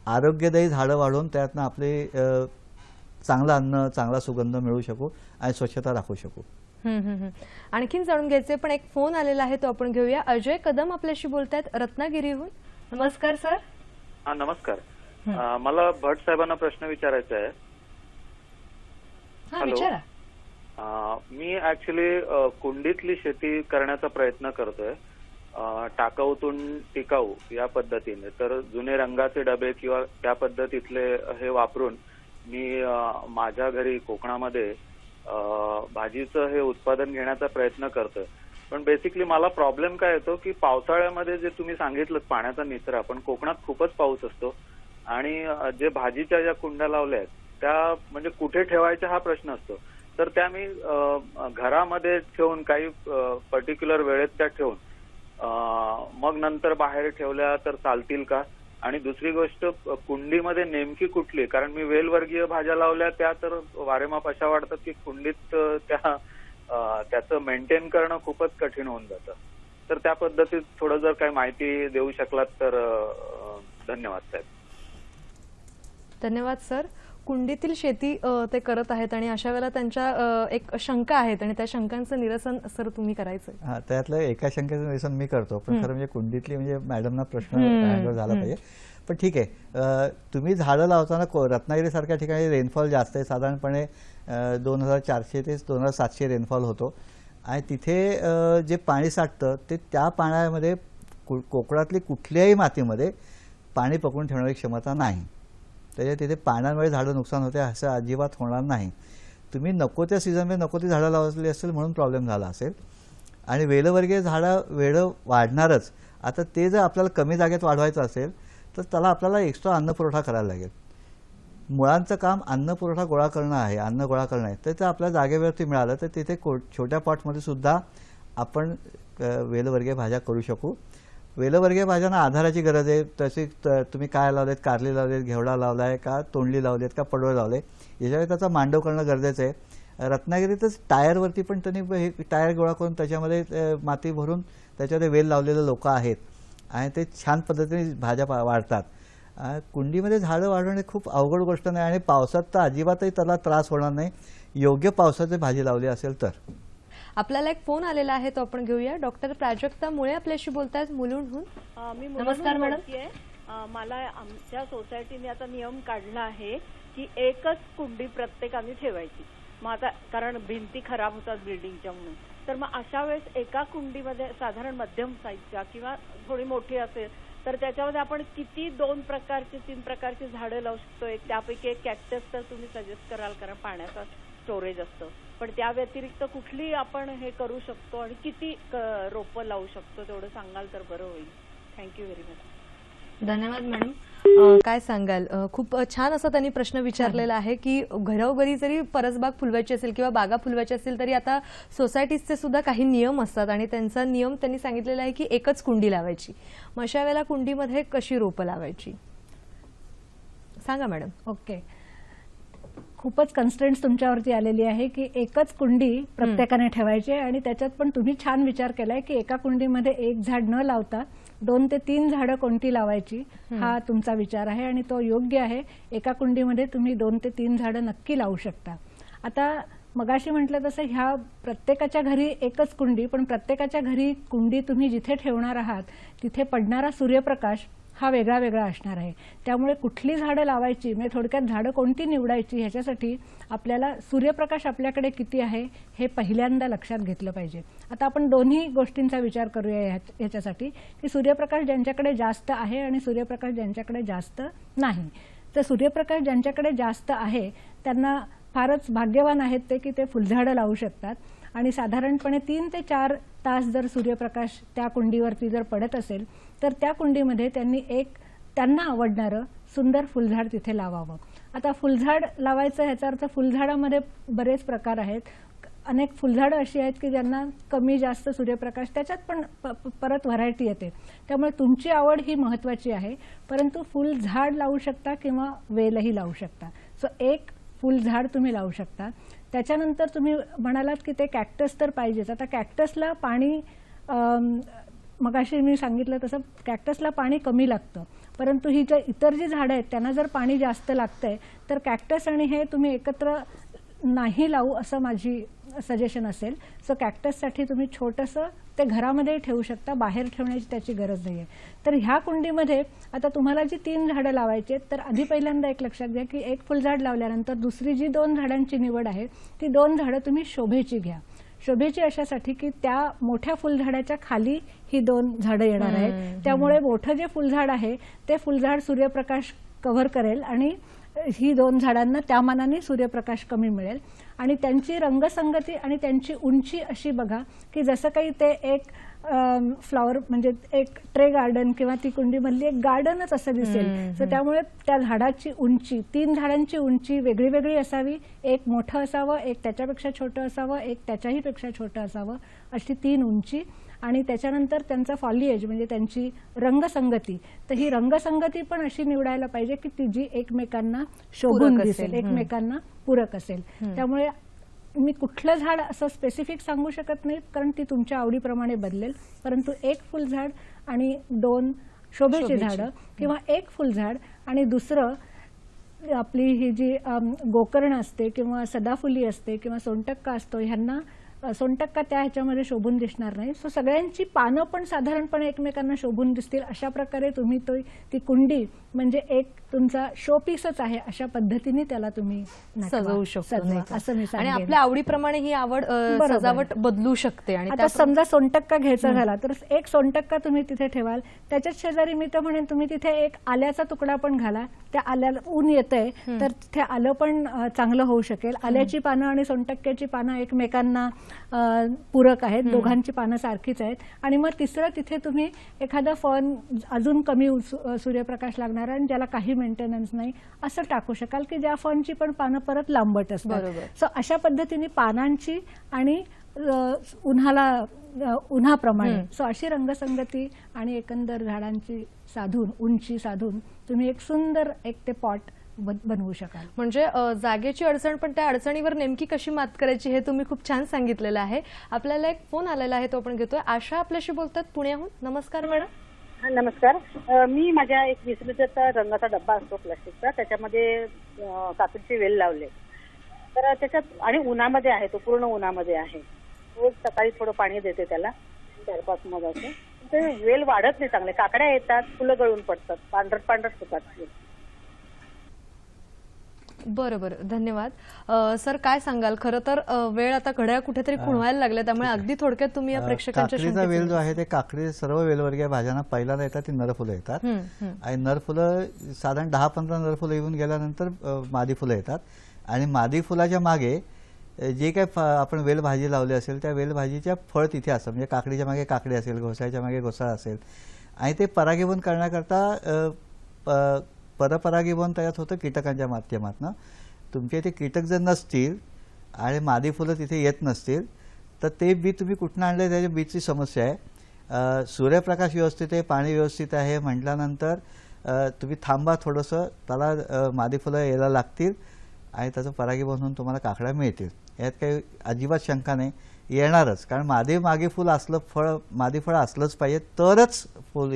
S3: आरोग्यदायी झाडं वाढवून त्यातनं आपले चांगलं अन्न, चांगला सुगंध मिळू शकू आणि स्वच्छता राखू शकू.
S1: आणखीन जाणून घ्यायचे पण एक फोन आलेला आहे, तो आपण घेऊया. अजय कदम आपल्याशी बोलतायत रत्नागिरीहून. नमस्कार सर.
S8: हा नमस्कार. मला भट साहेबांना प्रश्न विचारायचा आहे.
S1: विचारा.
S8: मी ऍक्च्युली कुंडीतली शेती करण्याचा प्रयत्न करतोय, टाकाऊतून टिकाऊ या पद्धतीने. तर जुने रंगाचे डबे किंवा त्या पद्धतीतले हे वापरून मी माझ्या घरी कोकणामध्ये भाजीचं हे उत्पादन घेण्याचा प्रयत्न करतोय. पण बेसिकली मला प्रॉब्लेम काय येतो की पावसाळ्यामध्ये जे तुम्ही सांगितलं पाण्याचा निचरा, पण कोकणात खूपच पाऊस असतो आणि जे भाजीच्या ज्या कुंड्या लावल्या आहेत त्या म्हणजे कुठे ठेवायच्या हा प्रश्न असतो. तर त्या मी घरामध्ये ठेवून काही पर्टिक्युलर वेळेत त्या ठेवून मग नंतर बाहेर ठेवल्या तर चालतील का? आणि दुसरी गोष्ट, कुंडीमध्ये नेमकी कुठली, कारण मी वेलवर्गीय भाज्या लावल्या त्या तर वारेमाप अशा वाढतात की कुंडीत त्याचं मेंटेन करणं खूपच कठीण होऊन जातं. तर त्या पद्धतीत थोडं जर काही माहिती देऊ शकलात तर धन्यवाद साहेब.
S1: धन्यवाद सर. कुंडीतील शेती ते करत आहेत आणि अशा वेळेला त्यांच्या एक शंका आहेत आणि त्या शंकांचं निरसन सर तुम्ही करायचं.
S3: हा, त्यातलं एका शंकेचं निरसन मी करतो, पण खरं म्हणजे कुंडीतली म्हणजे मॅडमना प्रश्न हँडल झाला पाहिजे. पण ठीक आहे, तुम्ही झाडं लावताना रत्नागिरी सारख्या ठिकाणी रेनफॉल जास्त आहे, साधारणपणे 2400 ते 2700 रेनफॉल होतो. आणि तिथे जे पाणी साठतं ते त्या पाण्यामध्ये कोकणातली कुठल्याही मातीमध्ये पाणी पकडून ठेवण्याची क्षमता नाही. त्याच्या तिथे पाण्यामुळे झाडं नुकसान होते असं अजिबात होणार नाही. तुम्ही नको त्या सीझनमध्ये नको ती झाडं लावली असेल म्हणून प्रॉब्लेम झाला असेल. आणि वेलवर्गीय झाडं वेळं वाढणारच. आता ते जर आपल्याला कमी जागेत वाढवायचं असेल तर त्याला आपल्याला एक्स्ट्रा अन्न पुरवठा करायला लागेल. मुळांचं काम अन्न पुरवठा गोळा करणं आहे, अन्न गोळा करणं आहे. तर ते आपल्या जागेवरती मिळालं तर तिथे छोट्या पॉटमध्ये सुद्धा आपण वेलवर्गीय भाज्या करू शकू. वेलवर्गीय भाज्यांना आधाराची गरज आहे. तशी तुम्ही काय लावलेत, कारली लावलेत, घेवडा लावलाय का, तोंडली लावलेत का, पडवळ लावले, याच्यावर त्याचा मांडव करणं गरजेचं आहे. रत्नागिरीतच टायरवरती पण त्यांनी टायर गोळा करून त्याच्यामध्ये माती भरून त्याच्यामध्ये वेल लावलेले लोक आहेत आणि ते छान पद्धतीने भाज्या वाढतात. कुंडीमध्ये झाडं वाढवणे खूप अवघड गोष्ट नाही आणि पावसात तर अजिबातही त्याला त्रास होणार नाही, योग्य पावसाची भाजी लावली असेल तर.
S1: आपल्याला एक फोन आलेला आहे, तो आपण घेऊया. डॉक्टर प्राजक्ता मुळे आपल्याशी बोलतायत मुलुंडहून. नमस्कार मॅडम.
S9: मला आमच्या सोसायटीने आता नियम काढला आहे की एकच कुंडी प्रत्येकाने ठेवायची. मग आता कारण भिंती खराब होतात बिल्डिंगच्या म्हणून, तर मग अशा वेळेस एका कुंडीमध्ये साधारण मध्यम साईजच्या किंवा थोडी मोठी असेल तर त्याच्यामध्ये आपण किती 2 प्रकारची 3 प्रकारची झाडं लावू शकतो. त्यापैकी एक कॅक्टस तर तुम्ही सजेस्ट कराल, कारण पाण्याचा स्टोरेज असतं. पण त्या व्यतिरिक्त कुठली आपण हे करू शकतो आणि किती रोपं लावू शकतो तेवढं सांगाल तर बरं होईल. Thank you very much.
S1: धन्यवाद मॅडम. काय सांगाल, खूप छान असा त्यांनी प्रश्न विचारलेला आहे की घरोघरी जरी परसबाग फुलवायची असेल किंवा बागा फुलवायची असेल तरी आता सोसायटीजचे सुद्धा काही नियम असतात आणि त्यांचा नियम त्यांनी सांगितलेला आहे की एकच कुंडी लावायची. मग अशा वेळेला कुंडीमध्ये कशी रोपं लावायची सांगा मॅडम.
S2: ओके, खूपच कन्स्ट्रेंट्स तुमच्यावरती आलेली आहे की एकच कुंडी प्रत्येकाने ठेवायची आणि त्याच्यात पण तुम्ही छान विचार केलाय की एका कुंडीमध्ये एक झाड न लावता 2 ते 3 झाडं कोणती लावायची हा तुमचा विचार आहे आणि तो योग्य आहे. एका कुंडीमध्ये तुम्ही 2 ते 3 झाडं नक्की लावू शकता. आता मगाशी म्हटलं तसं ह्या प्रत्येकाच्या घरी एकच कुंडी, पण प्रत्येकाच्या घरी कुंडी तुम्ही जिथे ठेवणार आहात तिथे पडणारा सूर्यप्रकाश हा वेगळा वेगळा असणार आहे. त्यामुळे कुठली झाडं लावायची म्हणजे थोडक्यात झाडं कोणती निवडायची ह्याच्यासाठी आपल्याला सूर्यप्रकाश आपल्याकडे किती आहे हे पहिल्यांदा लक्षात घेतलं पाहिजे. आता आपण दोन्ही गोष्टींचा विचार करूया ह्याच्यासाठी की सूर्यप्रकाश ज्यांच्याकडे जास्त आहे आणि सूर्यप्रकाश ज्यांच्याकडे जास्त नाही. तर सूर्यप्रकाश ज्यांच्याकडे जास्त आहे त्यांना फारच भाग्यवान आहेत ते की ते फुलझाडं लावू शकतात आणि साधारणपणे 3 ते 4 तास जर सूर्यप्रकाश त्या कुंडीवरती जर पडत असेल तर त्या कुंडीमध्ये त्यांनी एक त्यांना आवडणारं सुंदर फुलझाड तिथे लावावं. आता फुलझाड लावायचं ह्याचा अर्थ फुलझाडामध्ये बरेच प्रकार आहेत. अनेक फुलझाडं अशी आहेत की ज्यांना कमी जास्त सूर्यप्रकाश त्याच्यात पण परत व्हरायटी येते. त्यामुळे तुमची आवड ही महत्त्वाची आहे. परंतु फुलझाड लावू शकता किंवा वेलही लावू शकता. सो एक फुलझाड तुम्ही लावू शकता. त्याच्यानंतर तुम्ही म्हणालात की ते कॅक्टस तर पाहिजेच. आता कॅक्टसला पाणी मगाशी मी सांगितलं तसं कॅक्टसला पाणी कमी लागतं, परंतु ही जे इतर जी झाडं आहेत त्यांना जर पाणी जास्त लागतंय तर कॅक्टस आणि हे तुम्ही एकत्र नाही लावू असं माझी सजेशन असेल. सो कॅक्टससाठी तुम्ही छोटंसं ते घरामध्ये ठेवू शकता, बाहेर ठेवण्याची त्याची गरज नाही आहे. तर ह्या कुंडीमध्ये आता तुम्हाला जी 3 झाडं लावायची आहेत तर आधी पहिल्यांदा एक लक्षात घ्या की एक फुलझाड लावल्यानंतर दुसरी जी 2 झाडांची निवड आहे ती 2 झाडं तुम्ही शोभेची घ्या. शोभेची अशासाठी की त्या मोठ्या फुलझाडाच्या खाली ही 2 झाडं येणार आहेत. त्यामुळे मोठं जे फुलझाड आहे ते फुलझाड सूर्यप्रकाश कव्हर करेल आणि ही 2 झाडांना त्या मानाने सूर्यप्रकाश कमी मिळेल. आणि त्यांची रंगसंगती आणि त्यांची उंची अशी बघा की जसं काही ते एक फ्लॉवर म्हणजे एक ट्रे गार्डन किंवा ती कुंडीमधली एक गार्डनच असं दिसेल. तर त्यामुळे त्या झाडाची उंची 3 झाडांची उंची वेगळी वेगळी असावी. एक मोठं असावं, एक त्याच्यापेक्षा छोटं असावं, एक त्याच्याही पेक्षा छोटं असावं, अशी 3 उंची. आणि त्याच्यानंतर त्यांचा फॉलिएज म्हणजे त्यांची रंगसंगती. तर ही रंगसंगती पण अशी निवडायला पाहिजे की ती जी एकमेकांना शोभून दिसेल, एकमेकांना पूरक असेल. त्यामुळे मी कुठलं झाड असं स्पेसिफिक सांगू शकत नाही कारण ती तुमच्या आवडीप्रमाणे बदलेल. परंतु एक फुलझाड आणि 2 शोभेची झाडं किंवा एक फुलझाड आणि दुसरं आपली ही जी गोकर्ण असते किंवा सदाफुली असते किंवा सोनटक्का असतो ह्यांना सोनटक्का त्या ह्याच्यामध्ये शोभून दिसणार नाही. सो सगळ्यांची पानं पण साधारणपणे एकमेकांना शोभून दिसतील अशा प्रकारे तुम्ही ती कुंडी म्हणजे एक तुमचा शोपीसच आहे अशा पद्धतीने त्याला तुम्ही
S1: सजवू शकता
S2: असं मी
S1: आणि आपल्या आवडीप्रमाणे ही आवड सजावट बदलू शकते. आणि
S2: आता समजा सोनटक्का घ्यायचा झाला तर एक सोनटक्का तुम्ही तिथे ठेवाल. त्याच्याच शेजारी मी तर म्हणेन तुम्ही तिथे एक आल्याचा तुकडा पण घाला. त्या आल्याला ऊन येतंय तर तिथे आलं पण चांगलं होऊ शकेल. आल्याची पानं आणि सोनटक्क्याची पानं एकमेकांना पूरक आहेत, दोघांची पानं सारखीच आहेत. आणि मग तिसरं तिथे तुम्ही एखादा फर्न अजून कमी सूर्यप्रकाश लागणार आणि ज्याला काही मेंटेनन्स नाही असं टाकू शकाल की ज्या फर्नची पण पानं परत लांबट असतात. सो अशा पद्धतीने पानांची आणि उन्हाप्रमाणे सो अशी रंगसंगती आणि एकंदर झाडांची साधून उंची साधून तुम्ही एक सुंदर एक ते पॉट बनवू शकाल.
S1: म्हणजे जागेची अडचण पण त्या अडचणीवर नेमकी कशी मात करायची हे तुम्ही खूप छान सांगितलेलं आहे. आपल्याला एक फोन आलेला आहे तो आपण घेतोय. आशा आपल्याशी बोलतात पुण्याहून. नमस्कार मॅडम.
S10: नमस्कार. मी माझ्या एक 20 लिटरचा रंगाचा डब्बा असतो प्लास्टिकचा, त्याच्यामध्ये काकडीचे वेल लावले. तर त्याच्यात आणि उन्हामध्ये आहे, तो पूर्ण उन्हामध्ये आहे. रोज सकाळी थोडं पाणी देते त्याला 4-5 मग असं. ते वेल वाढत नाही चांगले, काकड्या येतात, फुलं गळून पडतात, पांढरट होतात.
S1: बरोबर, धन्यवाद. सर काय सांगाल? खरं तर वेळ आता घड्याळ कुठेतरी खुणवायला लागले, त्यामुळे अगदी थोडक्यात तुम्ही या प्रेक्षकांच्या
S3: काकडीचा वेल जो आहे ते काकडी सर्व वेलवर्गीय भाज्यांना पहिल्यांदा येतात ती नरफुलं येतात आणि नरफुलं साधारण 10-15 नरफुलं येऊन गेल्यानंतर मादी फुलं येतात आणि मादी फुलाच्या मागे जे काय आपण वेल भाजी लावली असेल त्या वेल भाजीच्या फळ तिथे असतं. म्हणजे काकडीच्या मागे काकडी असेल, घोसाळ्याच्या मागे घोसाळा असेल आणि ते परागीभवन करण्याकरता परपरागीभवन तयार होतं कीटकांच्या माध्यमातून. तुमचे ते कीटक जर नसतील आणि मादी फुलं तिथे येत नसतील तर ते बी तुम्ही कुठून आणले त्याच्या बीची समस्या आहे. सूर्यप्रकाश व्यवस्थित आहे, पाणी व्यवस्थित आहे म्हटल्यानंतर तुम्ही थांबा थोडंसं, त्याला मादी फुलं यायला लागतील आणि त्याचं परागीभवन तुम्हाला काकड्या मिळतील. यात काही अजिबात शंका नाही, येणारच. कारण मागे फुल असलं, मादी फळ असलंच पाहिजे, तरच फुल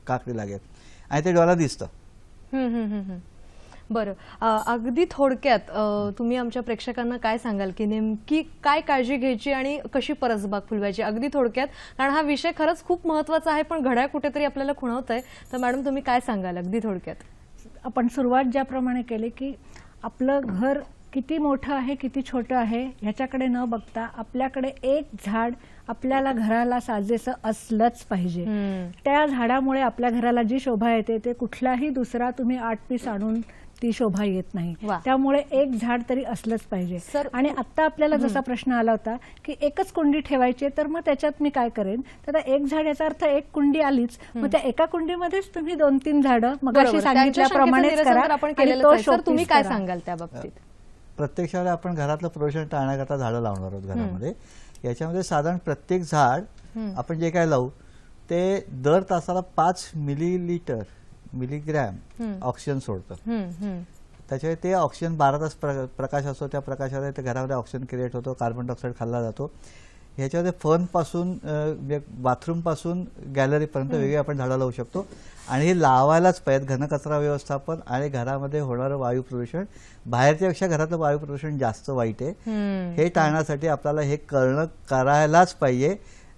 S3: काकडी लागेल आणि ते डोळ्याला दिसतं.
S1: बरं, अगदी थोडक्यात तुम्ही आमच्या प्रेक्षकांना काय सांगाल की नेमकी काय काळजी घ्यायची आणि कशी परसबाग फुलवायची, अगदी थोडक्यात, कारण हा विषय खरंच खूप महत्त्वाचा आहे पण घड्याळ कुठेतरी आपल्याला खुणवत आहे. तर मॅडम तुम्ही काय सांगाल अगदी थोडक्यात?
S2: आपण सुरुवात ज्याप्रमाणे केली की आपलं घर किती मोठं आहे किती छोटं आहे ह्याच्याकडे न बघता आपल्याकडे एक झाड आपल्याला घराला साजेसं असलंच पाहिजे. त्या झाडामुळे आपल्या घराला जी शोभा येते ते कुठलाही दुसरा तुम्ही 8 पीस आणून ती शोभा येत नाही. त्यामुळे एक झाड तरी असलंच पाहिजे. आणि आता आपल्याला जसा प्रश्न आला होता की एकच कुंडी ठेवायची, तर मग त्याच्यात मी काय करेन, तर एक झाड याचा अर्थ एक कुंडी आलीच, मग त्या एका कुंडीमध्येच तुम्ही 2-3 झाडं मगाशी सांगितल्याप्रमाणेच करा.
S1: तुम्ही काय सांगाल त्या बाबतीत?
S3: प्रत्यक्षात आपण घरातलं प्रदूषण टाळण्याकरता झाडं लावणार आहोत घरामध्ये. याच्यामध्ये साधारण प्रत्येक झाड आपण जे काय लावू ते दर तासाला 5 मिलीग्रॅम ऑक्सिजन सोडतं. त्याच्यामुळे ते ऑक्सिजन 12 तास प्रकाश असतो, त्या प्रकाशाने ते घरामध्ये ऑक्सिजन क्रिएट होतो, कार्बन डायऑक्साईड खाल्ला जातो. ह्याच्यामध्ये फर्नपासून बाथरूमपासून गॅलरीपर्यंत वेगळे आपण झाडं लावू शकतो आणि हे लावायलाच पाहिजेत. घनकचरा व्यवस्थापन आणि घरामध्ये होणारं वायू प्रदूषण बाहेरच्यापेक्षा घरातलं वायू प्रदूषण जास्त वाईट आहे. हे टाळण्यासाठी आपल्याला हे करायलाच पाहिजे.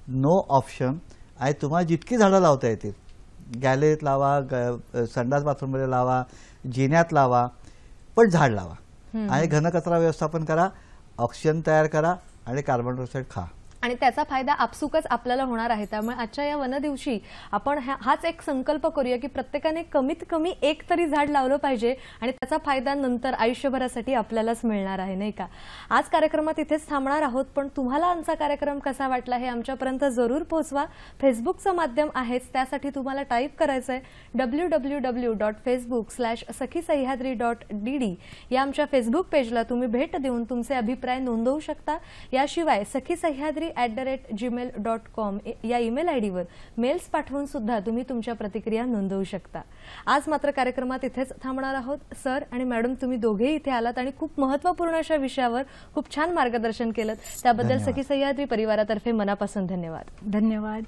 S3: No option. आणि तुम्हाला जितकी झाडं लावता येतील, गॅलरीत लावा, संडास बाथरूममध्ये लावा, जिन्यात लावा, पण झाड लावा आणि घनकचरा व्यवस्थापन करा, ऑक्सिजन तयार करा आणि कार्बन डायऑक्साईड खा.
S1: आणि त्याचा फायदा आपसुकच आपल्याला होणार आहे. त्यामुळे आजच्या या वनदिवशी आपण हाच एक संकल्प करूया की प्रत्येकाने कमीत कमी एक तरी झाड लावलं पाहिजे आणि त्याचा फायदा नंतर आयुष्यभरासाठी आपल्यालाच मिळणार आहे, नाही का? आज कार्यक्रमात इथेच थांबणार आहोत, पण तुम्हाला आमचा कार्यक्रम कसा वाटला हे आमच्यापर्यंत जरूर पोहोचवा. फेसबुकचं माध्यम आहेच, त्यासाठी तुम्हाला टाईप करायचं आहे www.facebook/sakhisayhadri.dd या आमच्या फेसबुक पेजला तुम्ही भेट देऊन तुमचे अभिप्राय नोंदवू शकता. याशिवाय sakhisayhadri@gmail.com या ईमेल आयडीवर मेल्स पाठवून सुद्धा तुम्ही तुमच्या प्रतिक्रिया नोंदवू शकता. आज मात्र कार्यक्रमात इथेच थांबणार आहोत. सर आणि मॅडम तुम्ही दोघेही इथे आलात आणि खूप महत्त्वपूर्ण अशा विषयावर खूप छान मार्गदर्शन केलं. त्याबद्दल सखी सह्याद्री परिवारातर्फे मनापासून धन्यवाद.
S2: धन्यवाद.